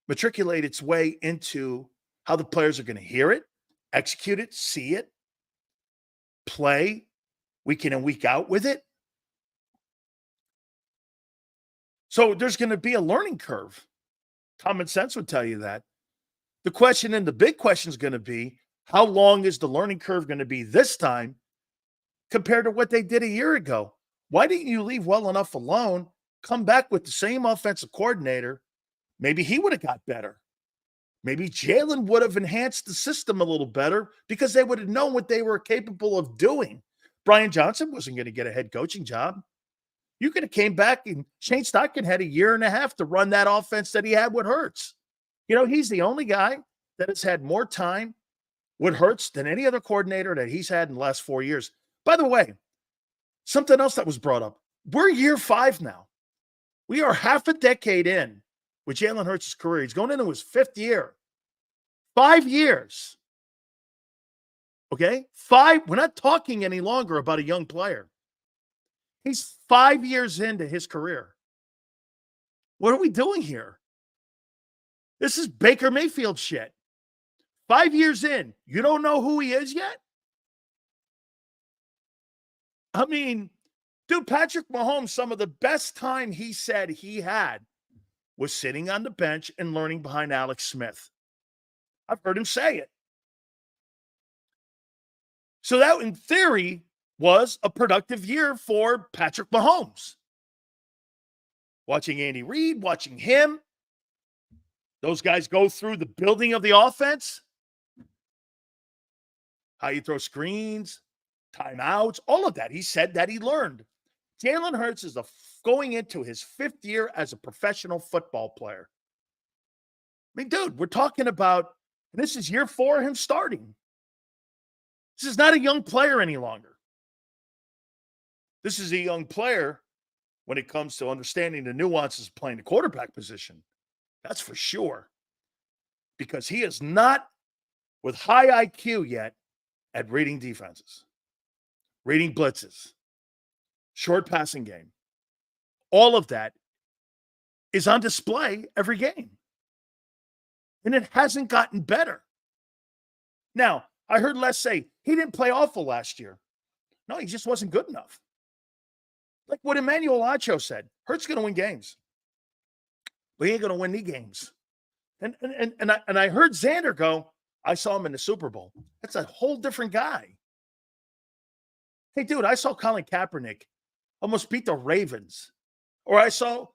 matriculate its way into how the players are going to hear it, execute it, see it, play week in and week out with it? So there's going to be a learning curve. Common sense would tell you that. The question, and the big question, is going to be, how long is the learning curve going to be this time compared to what they did a year ago? Why didn't you leave well enough alone, come back with the same offensive coordinator? Maybe he would have got better. Maybe Jalen would have enhanced the system a little better because they would have known what they were capable of doing. Brian Johnson wasn't going to get a head coaching job. You could have came back, and Shane Steichen had a year and a half to run that offense that he had with Hurts. You know, he's the only guy that has had more time with Hurts than any other coordinator that he's had in the last 4 years. By the way, something else that was brought up. We're year 5 now. We are half a decade in with Jalen Hurts' career. He's going into his 5th year. 5 years. Okay? 5. We're not talking any longer about a young player. He's 5 years into his career. What are we doing here? This is Baker Mayfield shit. 5 years in, you don't know who he is yet? I mean, dude, Patrick Mahomes, some of the best time he said he had was sitting on the bench and learning behind Alex Smith. I've heard him say it. So that, in theory, was a productive year for Patrick Mahomes. Watching Andy Reid, watching him, those guys go through the building of the offense, how you throw screens, timeouts, all of that. He said that he learned. Jalen Hurts is going into his 5th year as a professional football player. I mean, dude, we're talking about, and this is year 4 of him starting. This is not a young player any longer. This is a young player when it comes to understanding the nuances of playing the quarterback position. That's for sure. Because he is not with high IQ yet at reading defenses, reading blitzes, short passing game. All of that is on display every game. And it hasn't gotten better. Now, I heard Les say he didn't play awful last year. No, he just wasn't good enough. Like what Emmanuel Acho said, Hurts going to win games. But he ain't going to win any games. And I heard Xander go, I saw him in the Super Bowl. That's a whole different guy. Hey, dude, I saw Colin Kaepernick almost beat the Ravens. Or I saw,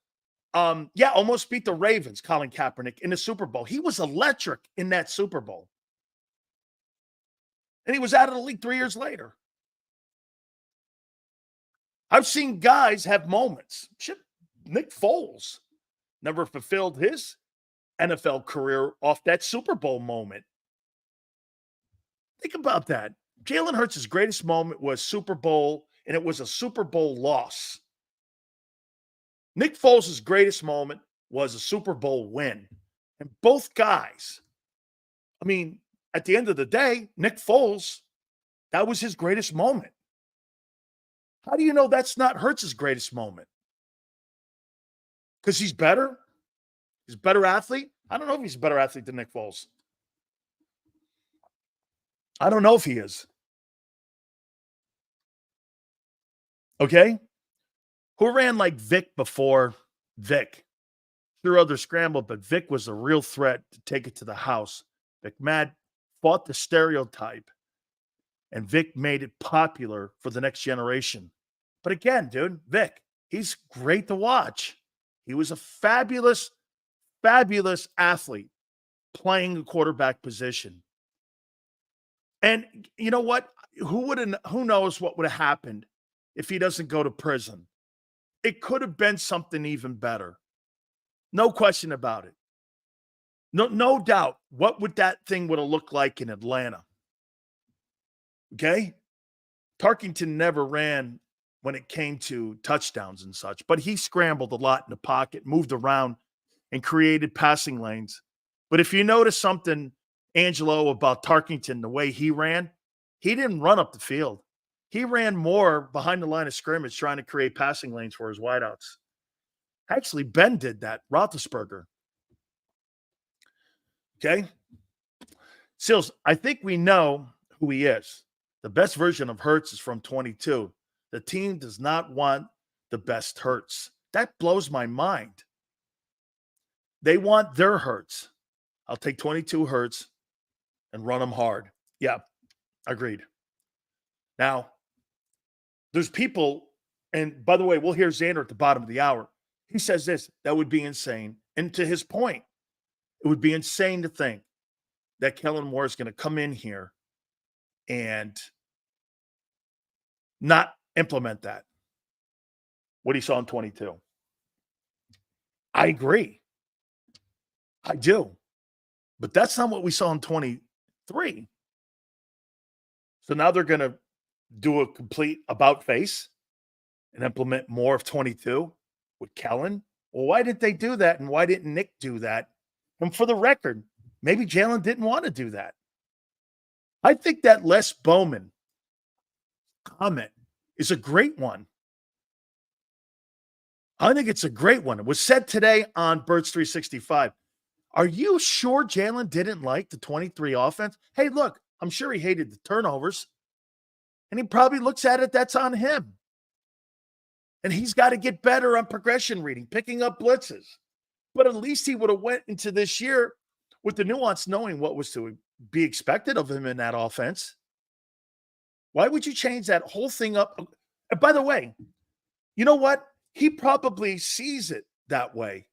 almost beat the Ravens, Colin Kaepernick, in the Super Bowl. He was electric in that Super Bowl. And he was out of the league 3 years later. I've seen guys have moments. Shit, Nick Foles never fulfilled his NFL career off that Super Bowl moment. Think about that. Jalen Hurts' greatest moment was Super Bowl, and it was a Super Bowl loss. Nick Foles' greatest moment was a Super Bowl win. And both guys, I mean, at the end of the day, Nick Foles, that was his greatest moment. How do you know that's not Hurts' greatest moment? Because he's better? He's a better athlete? I don't know if he's a better athlete than Nick Foles. I don't know if he is. Okay? Who ran like Vick before Vick? Through other scramble, but Vick was a real threat to take it to the house. Vick Mad fought the stereotype, and Vick made it popular for the next generation. But again, dude, Vick, he's great to watch. He was a fabulous, fabulous athlete playing the quarterback position. And you know what? Who knows what would have happened if he doesn't go to prison? It could have been something even better. No question about it. No doubt. What would that thing would have looked like in Atlanta? Okay? Tarkington never ran when it came to touchdowns and such, but he scrambled a lot in the pocket, moved around, and created passing lanes. But if you notice something, Angelo, about Tarkington, the way he ran, he didn't run up the field. He ran more behind the line of scrimmage trying to create passing lanes for his wideouts. Actually, Ben did that, Roethlisberger. Okay? Sills, I think we know who he is. The best version of Hurts is from 22. The team does not want the best Hurts. That blows my mind. They want their Hurts. I'll take 22 Hurts and run them hard. Yeah, agreed. Now, there's people, and by the way, we'll hear Xander at the bottom of the hour. He says this, that would be insane. And to his point, it would be insane to think that Kellen Moore is going to come in here and not implement that, what he saw in 22. I agree. I do. But that's not what we saw in 23. So now they're going to do a complete about face and implement more of 22 with Kellen. Well, why did they do that? And why didn't Nick do that? And for the record, maybe Jalen didn't want to do that. I think that Les Bowman comment is a great one. I think it's a great one. It was said today on Birds 365. Are you sure Jalen didn't like the 23 offense? Hey, look, I'm sure he hated the turnovers. And he probably looks at it, that's on him. And he's got to get better on progression reading, picking up blitzes. But at least he would have went into this year with the nuance, knowing what was to be expected of him in that offense. Why would you change that whole thing up? And by the way, you know what? He probably sees it that way.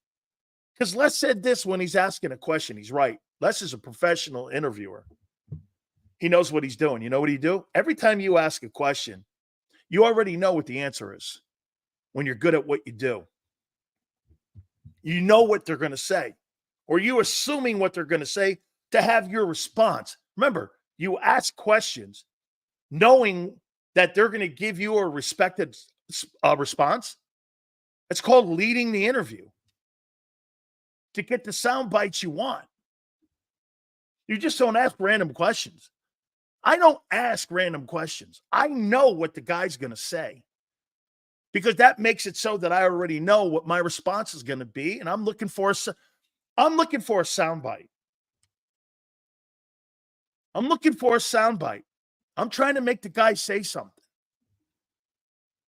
Because Les said this when he's asking a question. He's right. Les is a professional interviewer. He knows what he's doing. You know what he do? Every time you ask a question, you already know what the answer is when you're good at what you do. You know what they're going to say, or you assuming what they're going to say to have your response. Remember, you ask questions knowing that they're going to give you a respected response. It's called leading the interview to get the sound bites you want. You just don't ask random questions. I don't ask random questions. I know what the guy's going to say because that makes it so that I already know what my response is going to be, and I'm looking for a sound bite. I'm looking for a sound bite. I'm trying to make the guy say something.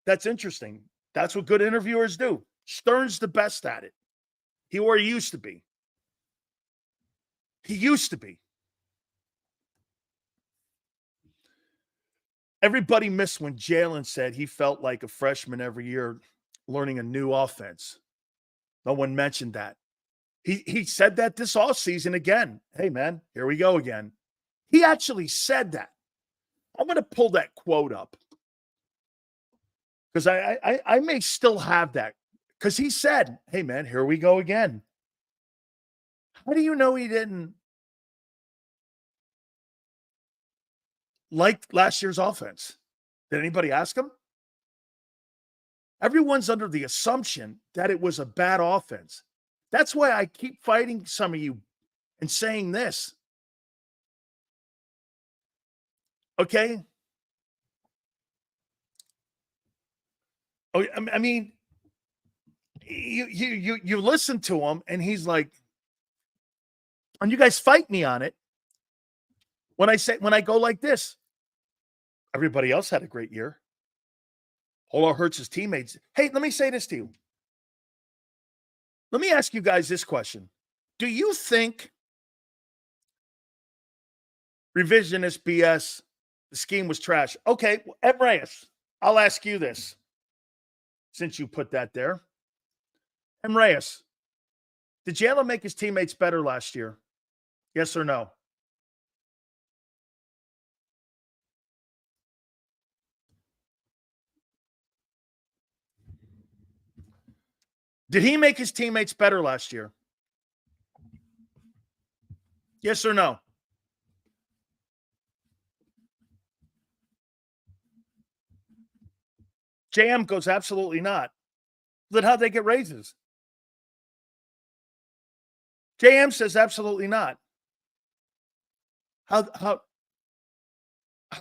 That's interesting. That's what good interviewers do. Stern's the best at it. He used to be. He used to be. Everybody missed when Jalen said he felt like a freshman every year learning a new offense. No one mentioned that. He said that this offseason again. Hey, man, here we go again. He actually said that. I'm going to pull that quote up Because I may still have that. Because he said, hey, man, here we go again. How do you know he didn't like last year's offense? Did anybody ask him? Everyone's under the assumption that it was a bad offense. That's why I keep fighting some of you and saying this. Okay? Oh, I mean, you listen to him, and he's like, and you guys fight me on it. When I go like this, everybody else had a great year. All hurts his teammates. Hey, let me say this to you. Let me ask you guys this question. Do you think revisionist BS, the scheme was trash? Okay, Ed Reyes, I'll ask you this, since you put that there. Ed Reyes, did Jalen make his teammates better last year? Yes or no? Did he make his teammates better last year? Yes or no? JM goes, absolutely not. Then how'd they get raises? JM says absolutely not. How'd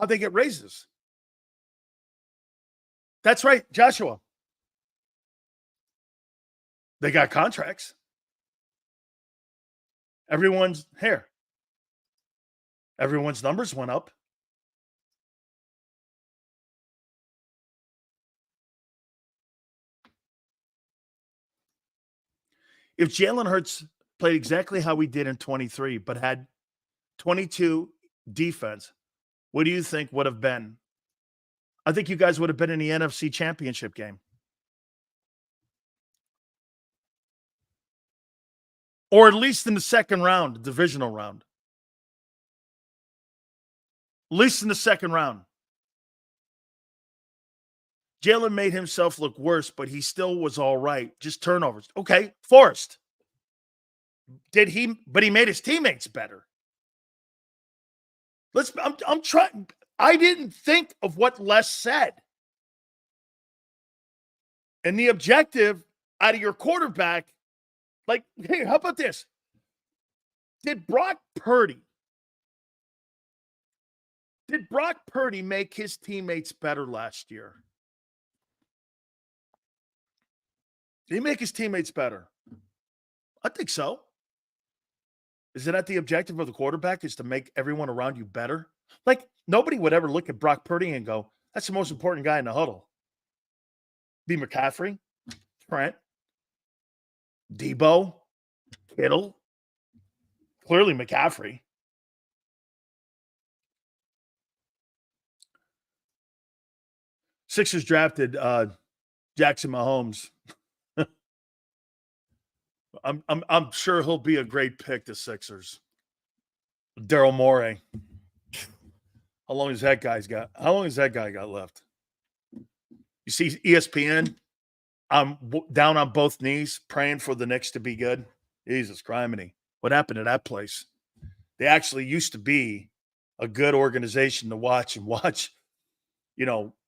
they get raises? That's right, Joshua. They got contracts. Everyone's numbers went up. If Jalen Hurts played exactly how he did in 23, but had 22 defense, what do you think would have been? I think you guys would have been in the NFC Championship game. Or at least in the second round, the divisional round. At least in the second round. Jalen made himself look worse, but he still was all right. Just turnovers. Okay, Forrest. But he made his teammates better. I'm trying. I didn't think of what Les said. And the objective out of your quarterback, like, hey, how about this? Did Brock Purdy make his teammates better last year? Did he make his teammates better? I think so. Is it at the objective of the quarterback is to make everyone around you better? Like, nobody would ever look at Brock Purdy and go, that's the most important guy in the huddle. Be McCaffrey, Trent, Debo, Kittle, clearly McCaffrey. Sixers drafted Jackson Mahomes. I'm sure he'll be a great pick, the Sixers. Daryl Morey. How long has that guy got left? You see ESPN, I'm down on both knees praying for the Knicks to be good. Jesus criminy. What happened to that place? They actually used to be a good organization to watch,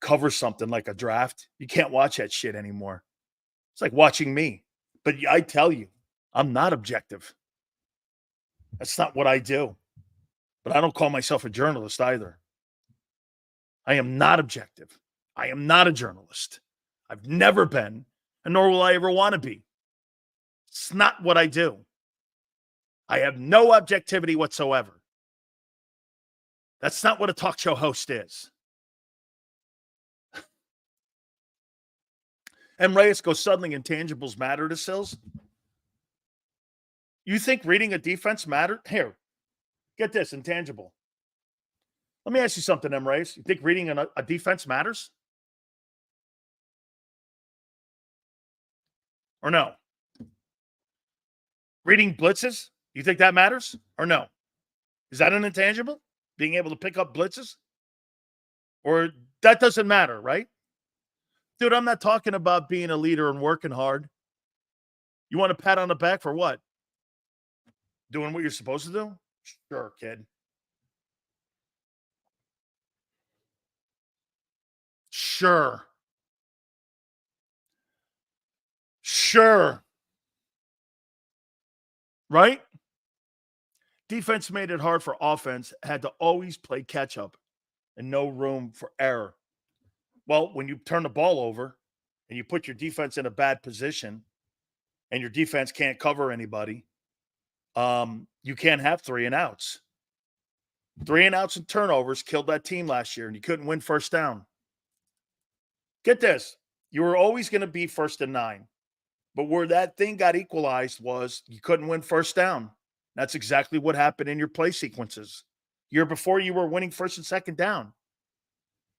cover something like a draft. You can't watch that shit anymore. It's like watching me. But I tell you, I'm not objective. That's not what I do. But I don't call myself a journalist either. I am not objective. I am not a journalist. I've never been, and nor will I ever want to be. It's not what I do. I have no objectivity whatsoever. That's not what a talk show host is. And Reyes goes, suddenly intangibles matter to Sills. You think reading a defense matter? Here, get this, intangible. Let me ask you something, M. Reyes. You think reading a defense matters? Or no? Reading blitzes, you think that matters? Or no? Is that an intangible? Being able to pick up blitzes? Or that doesn't matter, right? Dude, I'm not talking about being a leader and working hard. You want a pat on the back for what? Doing what you're supposed to do? Sure, kid. Sure. Sure. Right? Defense made it hard for offense, had to always play catch up and no room for error. Well, when you turn the ball over and you put your defense in a bad position and your defense can't cover anybody, you can't have 3-and-outs. 3-and-outs and turnovers killed that team last year, and you couldn't win first down. Get this. You were always going to be 1st-and-9. But where that thing got equalized was you couldn't win first down. That's exactly what happened in your play sequences. Year before, you were winning 1st and 2nd down.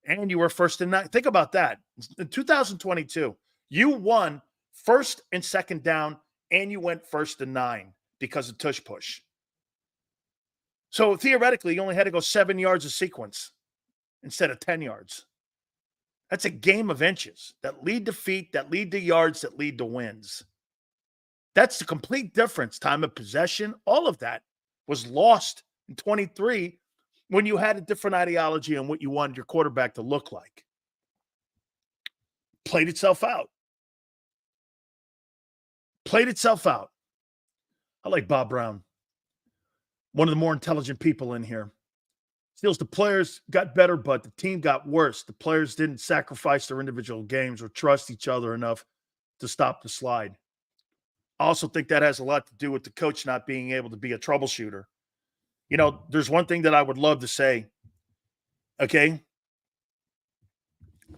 And you were 1st-and-9. Think about that. In 2022, you won 1st and 2nd down, and you went 1st-and-9 because of tush push. So theoretically, you only had to go 7 yards a sequence instead of 10 yards. That's a game of inches that lead to feet, that lead to yards, that lead to wins. That's the complete difference. Time of possession, all of that was lost in 23 when you had a different ideology on what you wanted your quarterback to look like. Played itself out. Played itself out. I like Bob Brown. One of the more intelligent people in here. Steals the players got better, but the team got worse. The players didn't sacrifice their individual games or trust each other enough to stop the slide. I also think that has a lot to do with the coach not being able to be a troubleshooter. You know, there's one thing that I would love to say, okay?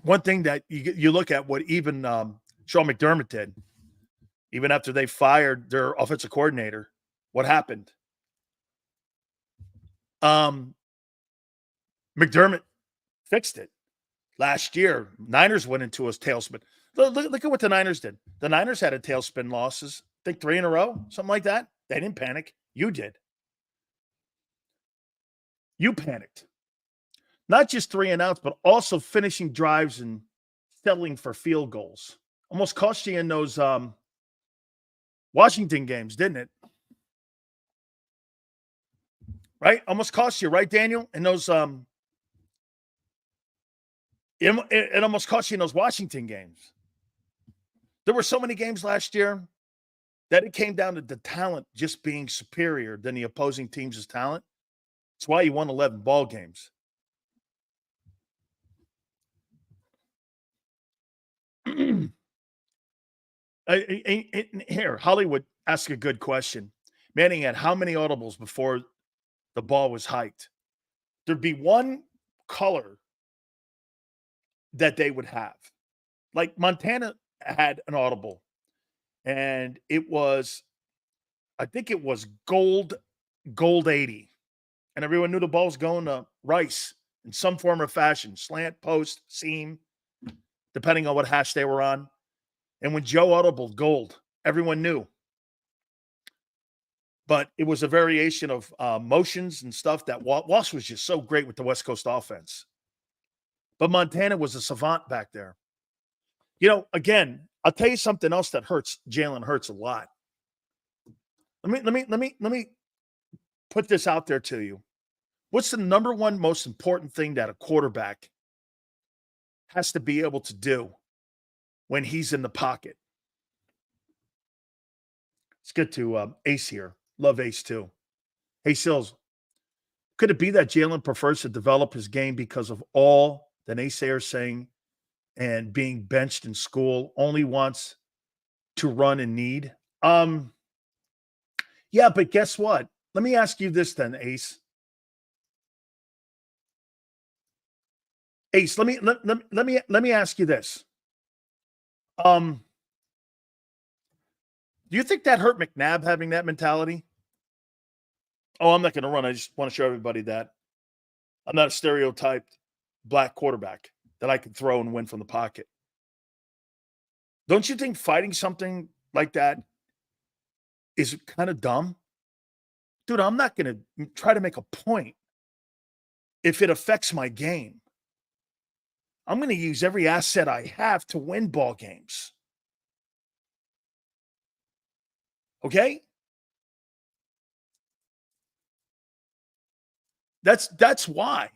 One thing that you look at what even Sean McDermott did, even after they fired their offensive coordinator, what happened? McDermott fixed it. Last year, Niners went into a tailspin. Look at what the Niners did. The Niners had a tailspin losses. I think 3 in a row, something like that. They didn't panic. You did. You panicked. Not just 3-and-outs, but also finishing drives and settling for field goals. Almost cost you in those Washington games, didn't it? Right? Almost cost you, right, Daniel? In those it almost cost you in those Washington games. There were so many games last year that it came down to the talent just being superior than the opposing team's talent. That's why you won 11 ball games. Here, Hollywood asked a good question. Manning had how many audibles before the ball was hiked? There'd be one color that they would have. Like Montana had an audible, and it was, I think it was gold 80. And everyone knew the ball was going to Rice in some form or fashion, slant, post, seam, depending on what hash they were on. And when Joe audibled gold, everyone knew. But it was a variation of motions and stuff that Walsh was just so great with the West Coast offense. But Montana was a savant back there. You know, again, I'll tell you something else that hurts Jalen Hurts a lot. Let me put this out there to you. What's the number one most important thing that a quarterback has to be able to do when he's in the pocket? Let's get to Ace here. Love Ace too. Hey, Sills, could it be that Jalen prefers to develop his game because of all the naysayers saying and being benched in school, only wants to run in need? Yeah, but guess what? Let me ask you this then, Ace. Ace, let me ask you this. Do you think that hurt McNabb having that mentality? Oh, I'm not going to run. I just want to show everybody that I'm not a stereotyped black quarterback that I can throw and win from the pocket. Don't you think fighting something like that is kind of dumb? Dude, I'm not going to try to make a point if it affects my game. I'm going to use every asset I have to win ball games. Okay? That's why.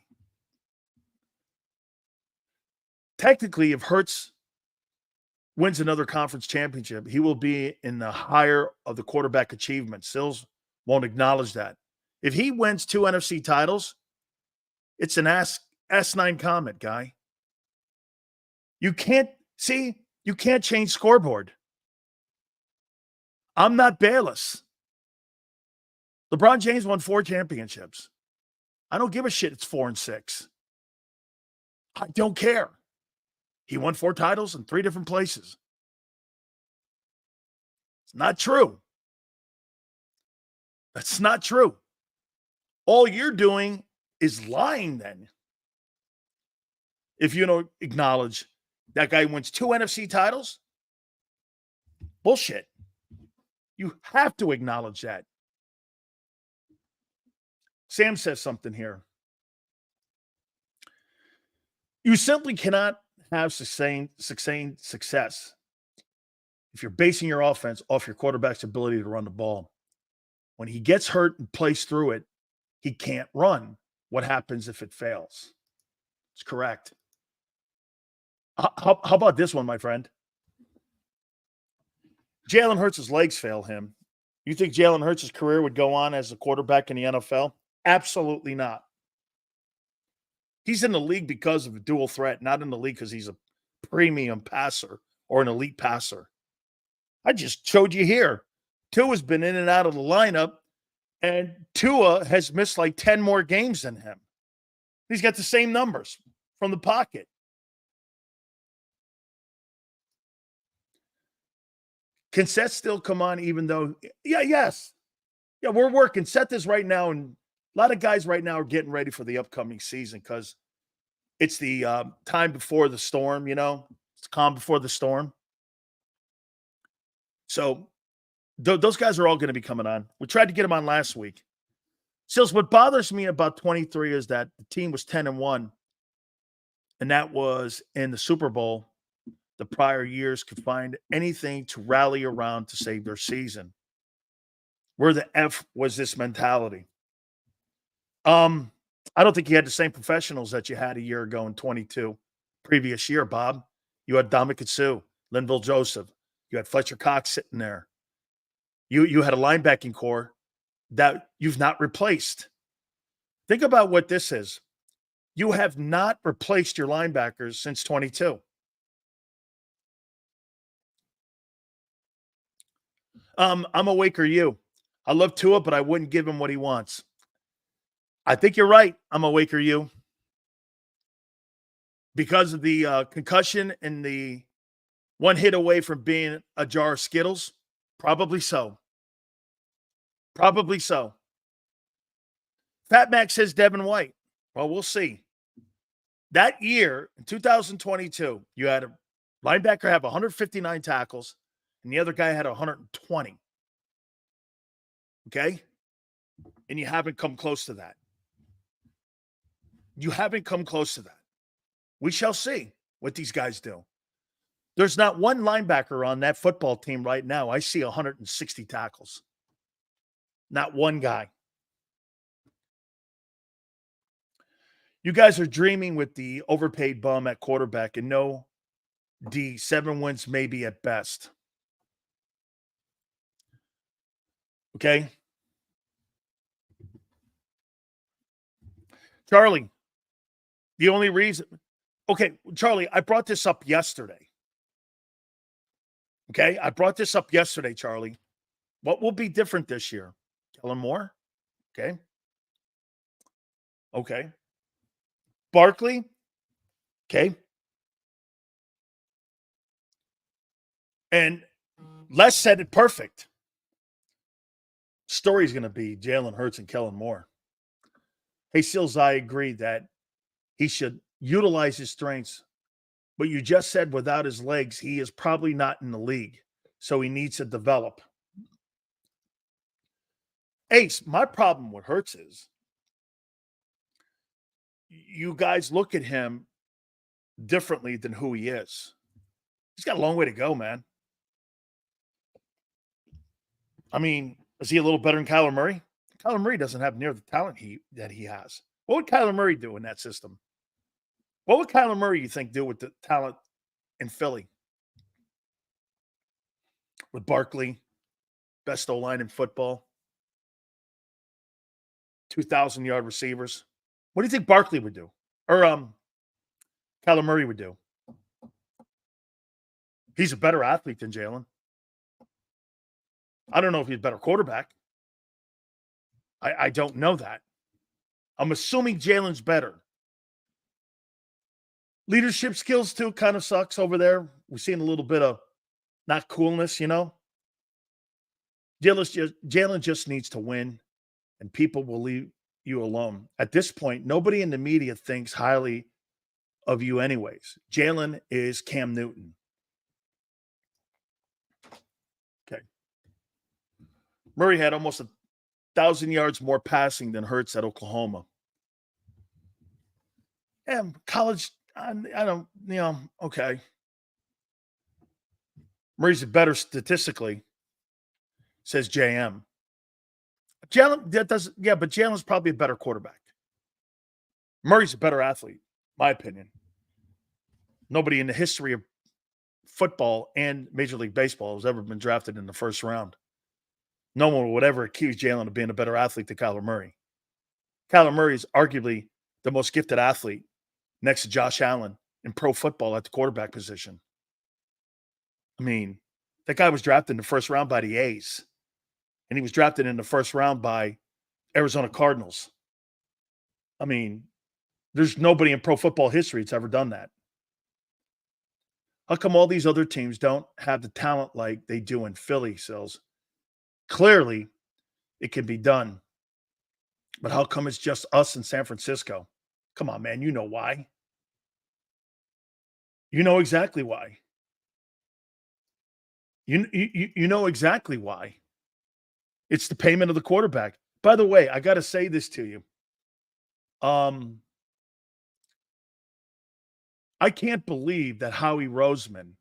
Technically, if Hurts wins another conference championship, he will be in the higher of the quarterback achievement. Sills won't acknowledge that. If he wins 2 NFC titles, it's an S9 comment, guy. You can't change scoreboard. I'm not Bayless. LeBron James won 4 championships. I don't give a shit it's 4 and 6. I don't care. He won 4 titles in 3 different places. It's not true. That's not true. All you're doing is lying then. If you don't acknowledge that guy wins 2 NFC titles, bullshit. You have to acknowledge that. Sam says something here. You simply cannot have sustained success if you're basing your offense off your quarterback's ability to run the ball. When he gets hurt and plays through it, he can't run. What happens if it fails? It's correct. How about this one, my friend? Jalen Hurts' legs fail him. You think Jalen Hurts' career would go on as a quarterback in the NFL? Absolutely not. He's in the league because of a dual threat, not in the league because he's a premium passer or an elite passer. I just showed you here. Tua's been in and out of the lineup, and Tua has missed like 10 more games than him. He's got the same numbers from the pocket. Can Seth still come on even though, yes. Yeah, we're working. Seth is right now, and a lot of guys right now are getting ready for the upcoming season because it's the time before the storm, It's calm before the storm. So those guys are all going to be coming on. We tried to get them on last week. Sills, what bothers me about 23 is that the team was 10-1, and that was in the Super Bowl. The prior years could find anything to rally around to save their season. Where the F was this mentality? I don't think you had the same professionals that you had a year ago in 22. Previous year, Bob. You had Dominic Sue, Linville Joseph. You had Fletcher Cox sitting there. You had a linebacking core that you've not replaced. Think about what this is. You have not replaced your linebackers since 22. I'm awake or you. I love Tua, but I wouldn't give him what he wants. I think you're right. I'm awake or you. Because of the concussion and the one hit away from being a jar of Skittles? Probably so. Probably so. Fat Max says Devin White. Well, we'll see. That year, in 2022, you had a linebacker have 159 tackles, and the other guy had 120. Okay? And you haven't come close to that. You haven't come close to that. We shall see what these guys do. There's not one linebacker on that football team right now. I see 160 tackles. Not one guy. You guys are dreaming with the overpaid bum at quarterback and no D. 7 wins maybe at best. Okay? Charlie, the only reason... Okay, Charlie, I brought this up yesterday. Okay? I brought this up yesterday, Charlie. What will be different this year? Kellen Moore? Okay. Okay. Barkley? Okay. And Les said it perfect. Story's going to be Jalen Hurts and Kellen Moore. Hey, Sills, I agree that he should utilize his strengths, but you just said without his legs, he is probably not in the league, so he needs to develop. Ace, my problem with Hurts is you guys look at him differently than who he is. He's got a long way to go, man. I mean, is he a little better than Kyler Murray? Kyler Murray doesn't have near the talent that he has. What would Kyler Murray do in that system? What would Kyler Murray, you think, do with the talent in Philly? With Barkley, best O-line in football, 2,000-yard receivers. What do you think Barkley would do? Or Kyler Murray would do? He's a better athlete than Jalen. I don't know if he's a better quarterback. I don't know that. I'm assuming Jalen's better. Leadership skills, too, kind of sucks over there. We're seeing a little bit of not coolness, you know? Jalen just needs to win, and people will leave you alone. At this point, nobody in the media thinks highly of you anyways. Jalen is Cam Newton. Okay. Murray had almost 1,000 yards more passing than Hurts at Oklahoma. And college, I don't, okay. Murray's better statistically, says JM. But Jalen's probably a better quarterback. Murray's a better athlete, my opinion. Nobody in the history of football and Major League Baseball has ever been drafted in the first round. No one would ever accuse Jalen of being a better athlete than Kyler Murray. Kyler Murray is arguably the most gifted athlete next to Josh Allen in pro football at the quarterback position. I mean, that guy was drafted in the first round by the A's. And he was drafted in the first round by Arizona Cardinals. I mean, there's nobody in pro football history that's ever done that. How come all these other teams don't have the talent like they do in Philly, Sills? Clearly, it can be done. But how come it's just us in San Francisco? Come on, man. You know why. You know exactly why. You know exactly why. It's the payment of the quarterback. By the way, I got to say this to you. I can't believe that Howie Roseman,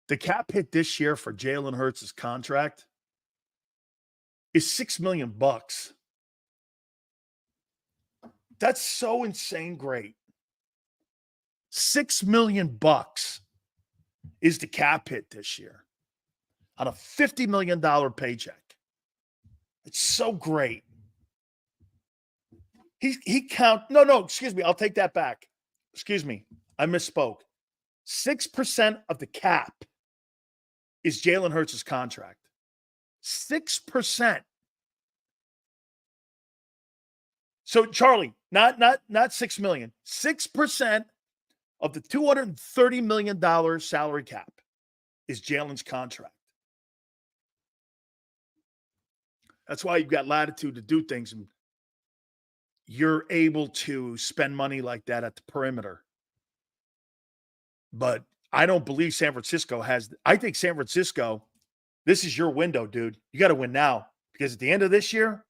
the cap hit this year for Jalen Hurts' contract is $6 million. That's so insane great. $6 million is the cap hit this year on a $50 million paycheck. It's so great. Excuse me. I'll take that back. Excuse me. I misspoke. 6% of the cap is Jalen Hurts' contract. 6%. So, Charlie, not $6 million. 6% of the $230 million salary cap is Jalen's contract. That's why you've got latitude to do things. And you're able to spend money like that at the perimeter. But I don't believe San Francisco has. I think San Francisco, this is your window, dude. You got to win now. Because at the end of this year,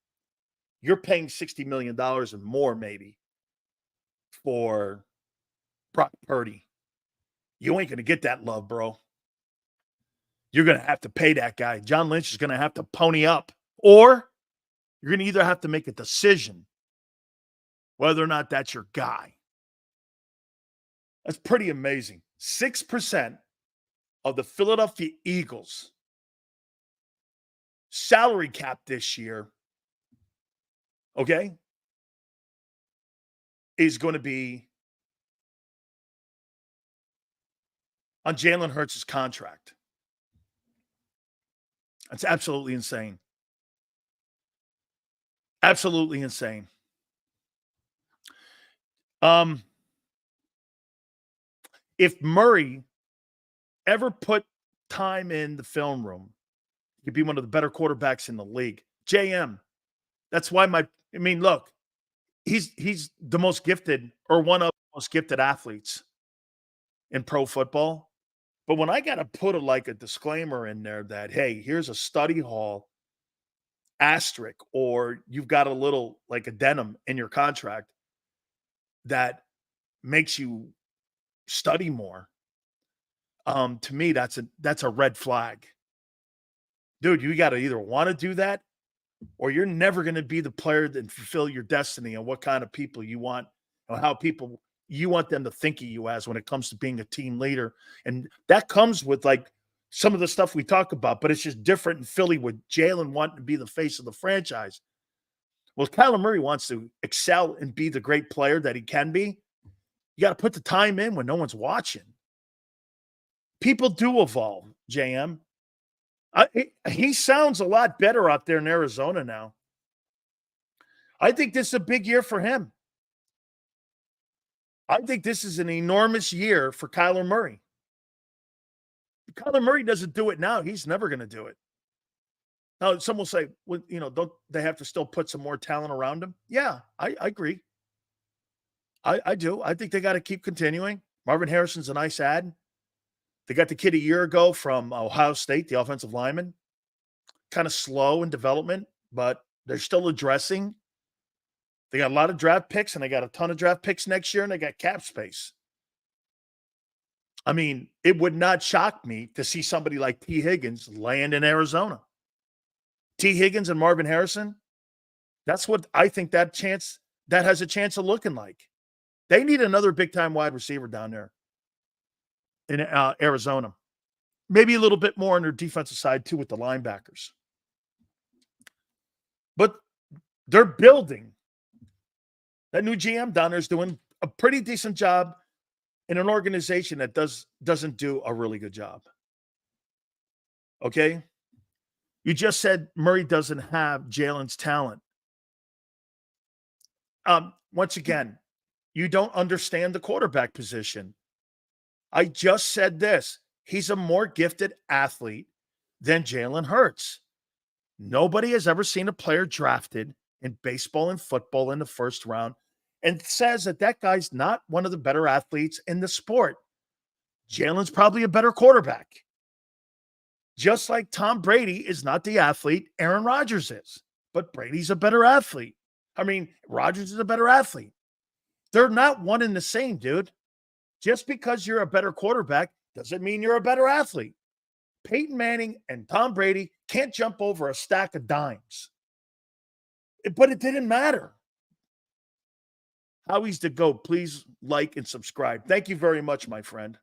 you're paying $60 million and more maybe for Brock Purdy. You ain't going to get that love, bro. You're going to have to pay that guy. John Lynch is going to have to pony up. Or you're going to either have to make a decision whether or not that's your guy. That's pretty amazing. 6% of the Philadelphia Eagles salary cap this year, okay, is going to be on Jalen Hurts' contract. That's absolutely insane. Absolutely insane. If Murray ever put time in the film room, he'd be one of the better quarterbacks in the league. JM. That's why look, he's the most gifted or one of the most gifted athletes in pro football. But when I got to put a disclaimer in there that, hey, here's a study hall asterisk, or you've got a little addendum in your contract that makes you study more. To me, that's a red flag. Dude, you got to either want to do that or you're never going to be the player that fulfill your destiny and what kind of people you want or how people you want them to think of you as when it comes to being a team leader. And that comes with like some of the stuff we talk about, but it's just different in Philly with Jalen wanting to be the face of the franchise. Well, Kyler Murray wants to excel and be the great player that he can be. You got to put the time in when no one's watching. People do evolve, JM. He sounds a lot better out there in Arizona now. I think this is a big year for him. I think this is an enormous year for Kyler Murray. If Kyler Murray doesn't do it now, he's never going to do it. Now, some will say, well, don't they have to still put some more talent around him? Yeah, I agree. I do. I think they got to keep continuing. Marvin Harrison's a nice add. They got the kid a year ago from Ohio State, the offensive lineman. Kind of slow in development, but they're still addressing. They got a lot of draft picks, and they got a ton of draft picks next year, and they got cap space. I mean, it would not shock me to see somebody like T. Higgins land in Arizona. T. Higgins and Marvin Harrison, that's what I think that has a chance of looking like. They need another big-time wide receiver down there in Arizona. Maybe a little bit more on their defensive side, too, with the linebackers. But they're building. That new GM down there is doing a pretty decent job in an organization that doesn't do a really good job. Okay? You just said Murray doesn't have Jalen's talent. Once again, you don't understand the quarterback position. I just said this. He's a more gifted athlete than Jalen Hurts. Nobody has ever seen a player drafted in baseball and football in the first round and says that guy's not one of the better athletes in the sport. Jalen's probably a better quarterback. Just like Tom Brady is not the athlete Aaron Rodgers is, but Brady's a better athlete. I mean, Rodgers is a better athlete. They're not one and the same, dude. Just because you're a better quarterback doesn't mean you're a better athlete. Peyton Manning and Tom Brady can't jump over a stack of dimes. But it didn't matter. Howie's the GOAT. Please like and subscribe. Thank you very much, my friend.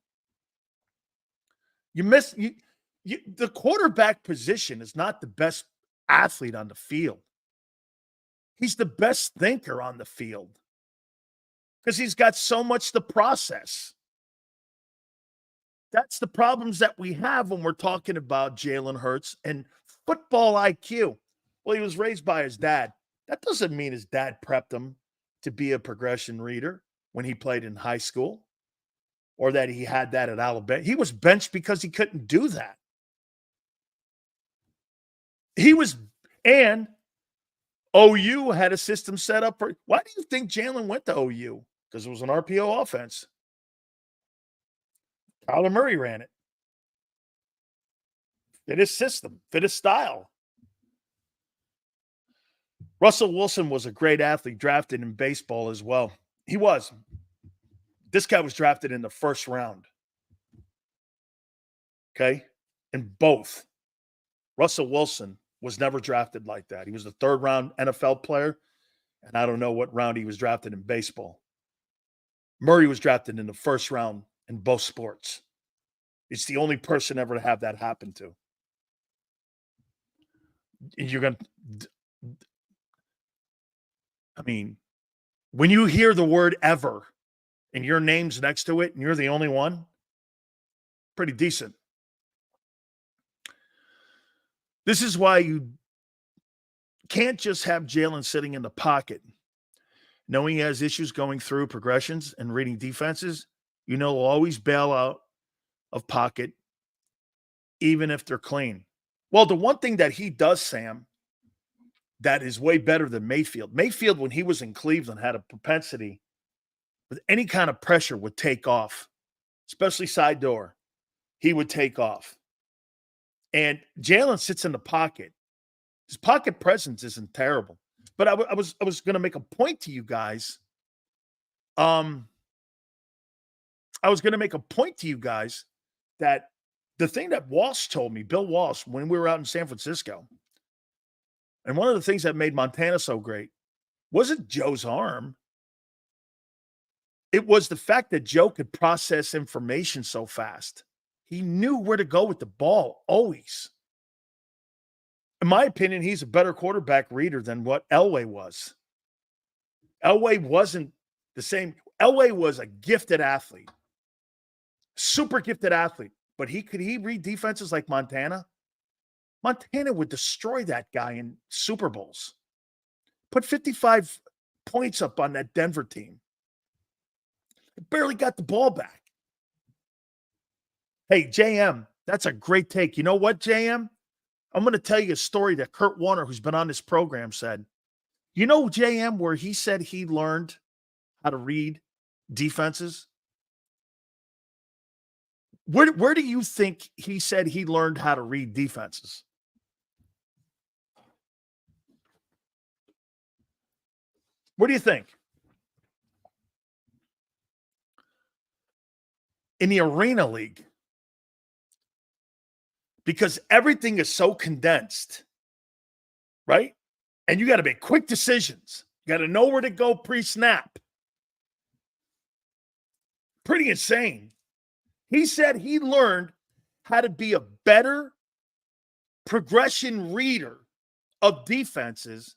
The quarterback position is not the best athlete on the field. He's the best thinker on the field because he's got so much to process. That's the problems that we have when we're talking about Jalen Hurts and football IQ. Well, he was raised by his dad. That doesn't mean his dad prepped him to be a progression reader when he played in high school or that he had that at Alabama. He was benched because he couldn't do that. And OU had a system set up for. Why do you think Jalen went to OU? Because it was an RPO offense. Kyler Murray ran it. Fit his system, fit his style. Russell Wilson was a great athlete drafted in baseball as well. He was. This guy was drafted in the first round. Okay? In both. Russell Wilson was never drafted like that. He was the third round NFL player, and I don't know what round he was drafted in baseball. Murray was drafted in the first round in both sports. It's the only person ever to have that happen to. You're going to, I mean, when you hear the word ever and your name's next to it and you're the only one, pretty decent. This is why you can't just have Jalen sitting in the pocket. Knowing he has issues going through progressions and reading defenses, he'll always bail out of pocket, even if they're clean. Well, the one thing that he does, Sam, that is way better than Mayfield. Mayfield, when he was in Cleveland, had a propensity with any kind of pressure would take off, especially side door. He would take off. And Jalen sits in the pocket. His pocket presence isn't terrible. But I was going to make a point to you guys. I was going to make a point to you guys that the thing that Walsh told me, Bill Walsh, when we were out in San Francisco, and one of the things that made Montana so great wasn't Joe's arm. It was the fact that Joe could process information so fast. He knew where to go with the ball, always. In my opinion, he's a better quarterback reader than what Elway was. Elway wasn't the same. Elway was a gifted athlete, super gifted athlete, but could he read defenses like Montana? Montana would destroy that guy in Super Bowls. Put 55 points up on that Denver team. They barely got the ball back. Hey, JM, that's a great take. You know what, JM? I'm going to tell you a story that Kurt Warner, who's been on this program, said. You know, JM, where he said he learned how to read defenses? Where do you think he said he learned how to read defenses? What do you think? In the Arena League. Because everything is so condensed, right? And you got to make quick decisions. You got to know where to go pre-snap. Pretty insane. He said he learned how to be a better progression reader of defenses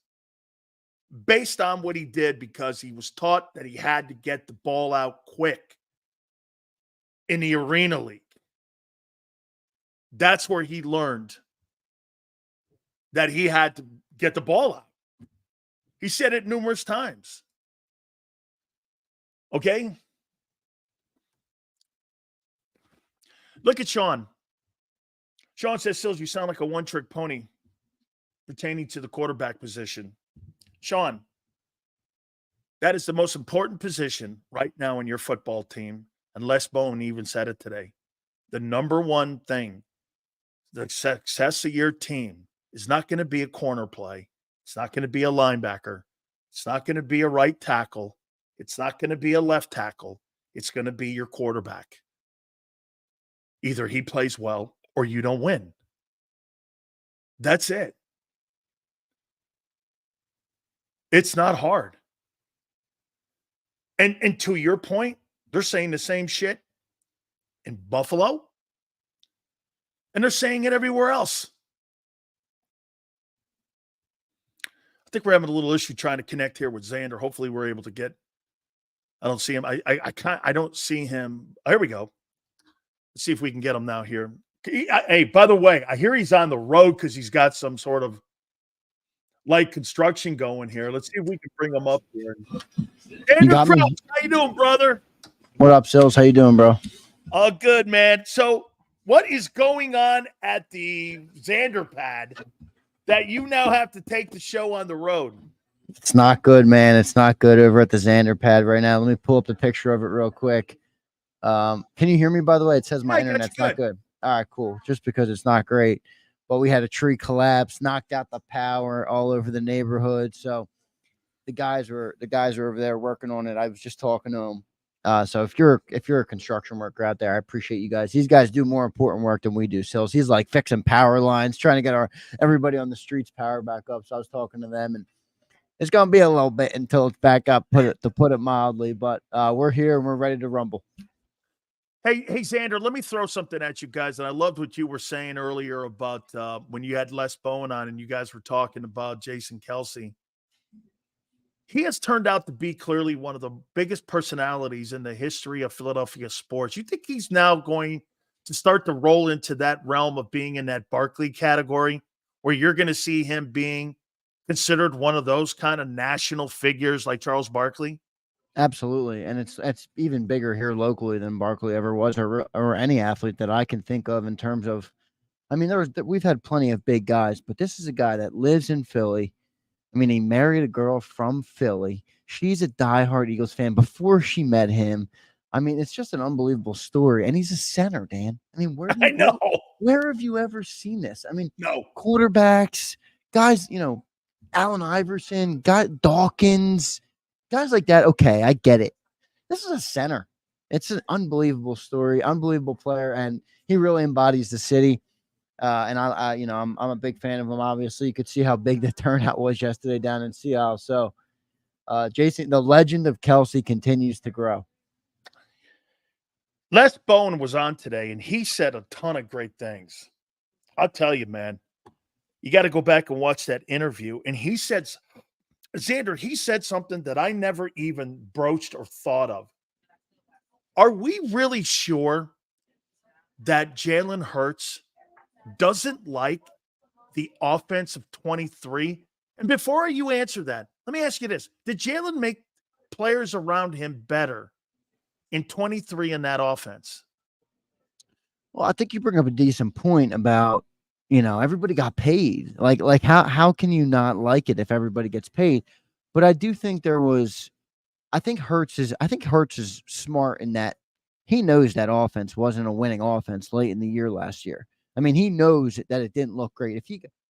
based on what he did because he was taught that he had to get the ball out quick in the Arena League. That's where he learned that he had to get the ball out. He said it numerous times. Okay? Look at Sean. Sean says, Sills, you sound like a one-trick pony pertaining to the quarterback position. Sean, that is the most important position right now in your football team, and Les Bone even said it today. The number one thing, the success of your team is not going to be a corner play. It's not going to be a linebacker. It's not going to be a right tackle. It's not going to be a left tackle. It's going to be your quarterback. Either he plays well or you don't win. That's it. It's not hard. And to your point, they're saying the same shit in Buffalo, and they're saying it everywhere else. I think we're having a little issue trying to connect here with Xander. Hopefully we're able to get. I don't see him. I don't see him. Here we go. Let's see if we can get him now here. Hey, by the way, I hear he's on the road because he's got some sort of light construction going here. Let's see if we can bring him up here. Andrew Crouch, how you doing, brother? What up, Sills? How you doing, bro? All good, man. So what is going on at the Xander pad that you now have to take the show on the road? It's not good, man. It's not good over at the Xander pad right now. Let me pull up the picture of it real quick. Can you hear me, by the way? It says my internet's not good. All right, cool. Just because it's not great. But we had a tree collapse, knocked out the power all over the neighborhood. So the guys are over there working on it. I was just talking to them. So if you're a construction worker out there, I appreciate you guys. These guys do more important work than we do. So he's like fixing power lines, trying to get everybody on the streets power back up. So I was talking to them, and it's gonna be a little bit until it's back up, to put it mildly. But we're here and we're ready to rumble. Hey, Xander, let me throw something at you guys. And I loved what you were saying earlier about when you had Les Bowen on and you guys were talking about Jason Kelce. He has turned out to be clearly one of the biggest personalities in the history of Philadelphia sports. You think he's now going to start to roll into that realm of being in that Barkley category where you're going to see him being considered one of those kind of national figures like Charles Barkley? Absolutely. And it's even bigger here locally than Barkley ever was, or any athlete that I can think of in terms of, I mean, we've had plenty of big guys, but this is a guy that lives in Philly. I mean, he married a girl from Philly. She's a diehard Eagles fan before she met him. I mean, it's just an unbelievable story. And he's a center, Dan. I mean, where have you ever seen this? I mean, no quarterbacks, guys, Allen Iverson, Dawkins, guys like that. Okay, I get it. This is a center. It's an unbelievable story, unbelievable player, and he really embodies the city. And I'm a big fan of him. Obviously, you could see how big the turnout was yesterday down in Seattle. So, Jason, the legend of Kelce continues to grow. Les Bowen was on today, and he said a ton of great things. I'll tell you, man, you got to go back and watch that interview. And he said, Xander, he said something that I never even broached or thought of. Are we really sure that Jalen Hurts doesn't like the offense of 23? And before you answer that, let me ask you this. Did Jalen make players around him better in 23 in that offense? Well, I think you bring up a decent point about, everybody got paid. Like how can you not like it if everybody gets paid? But I do think I think Hurts is smart in that he knows that offense wasn't a winning offense late in the year last year. I mean, he knows that it didn't look great.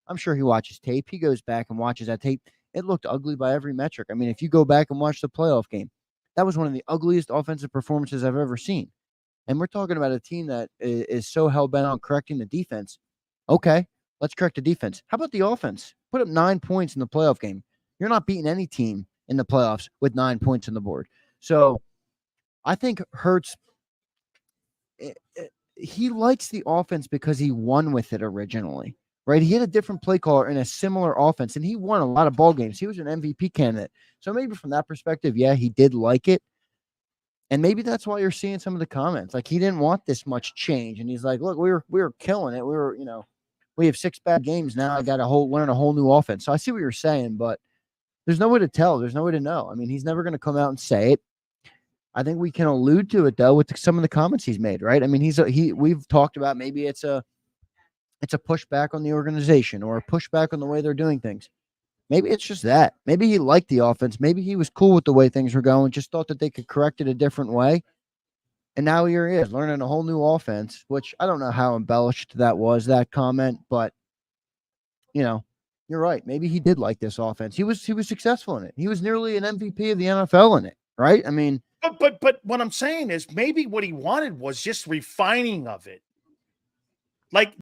I'm sure he watches tape. He goes back and watches that tape. It looked ugly by every metric. I mean, if you go back and watch the playoff game, that was one of the ugliest offensive performances I've ever seen. And we're talking about a team that is so hell-bent on correcting the defense. Okay, let's correct the defense. How about the offense? Put up 9 points in the playoff game. You're not beating any team in the playoffs with 9 points on the board. So I think Hurts, he likes the offense because he won with it originally, right? He had a different play caller in a similar offense, and he won a lot of ball games. He was an MVP candidate. So maybe from that perspective, yeah, he did like it. And maybe that's why you're seeing some of the comments. Like, he didn't want this much change. And he's like, look, we were killing it. We have 6 bad games now. I got to learn a whole new offense. So I see what you're saying, but there's no way to tell. There's no way to know. I mean, he's never going to come out and say it. I think we can allude to it though with some of the comments he's made, right? I mean, we've talked about maybe it's a pushback on the organization or a pushback on the way they're doing things. Maybe it's just that. Maybe he liked the offense. Maybe he was cool with the way things were going, just thought that they could correct it a different way. And now here he is learning a whole new offense, which I don't know how embellished that comment, but you're right. Maybe he did like this offense. He was successful in it. He was nearly an MVP of the NFL in it, right? I mean, but what I'm saying is maybe what he wanted was just refining of it. Like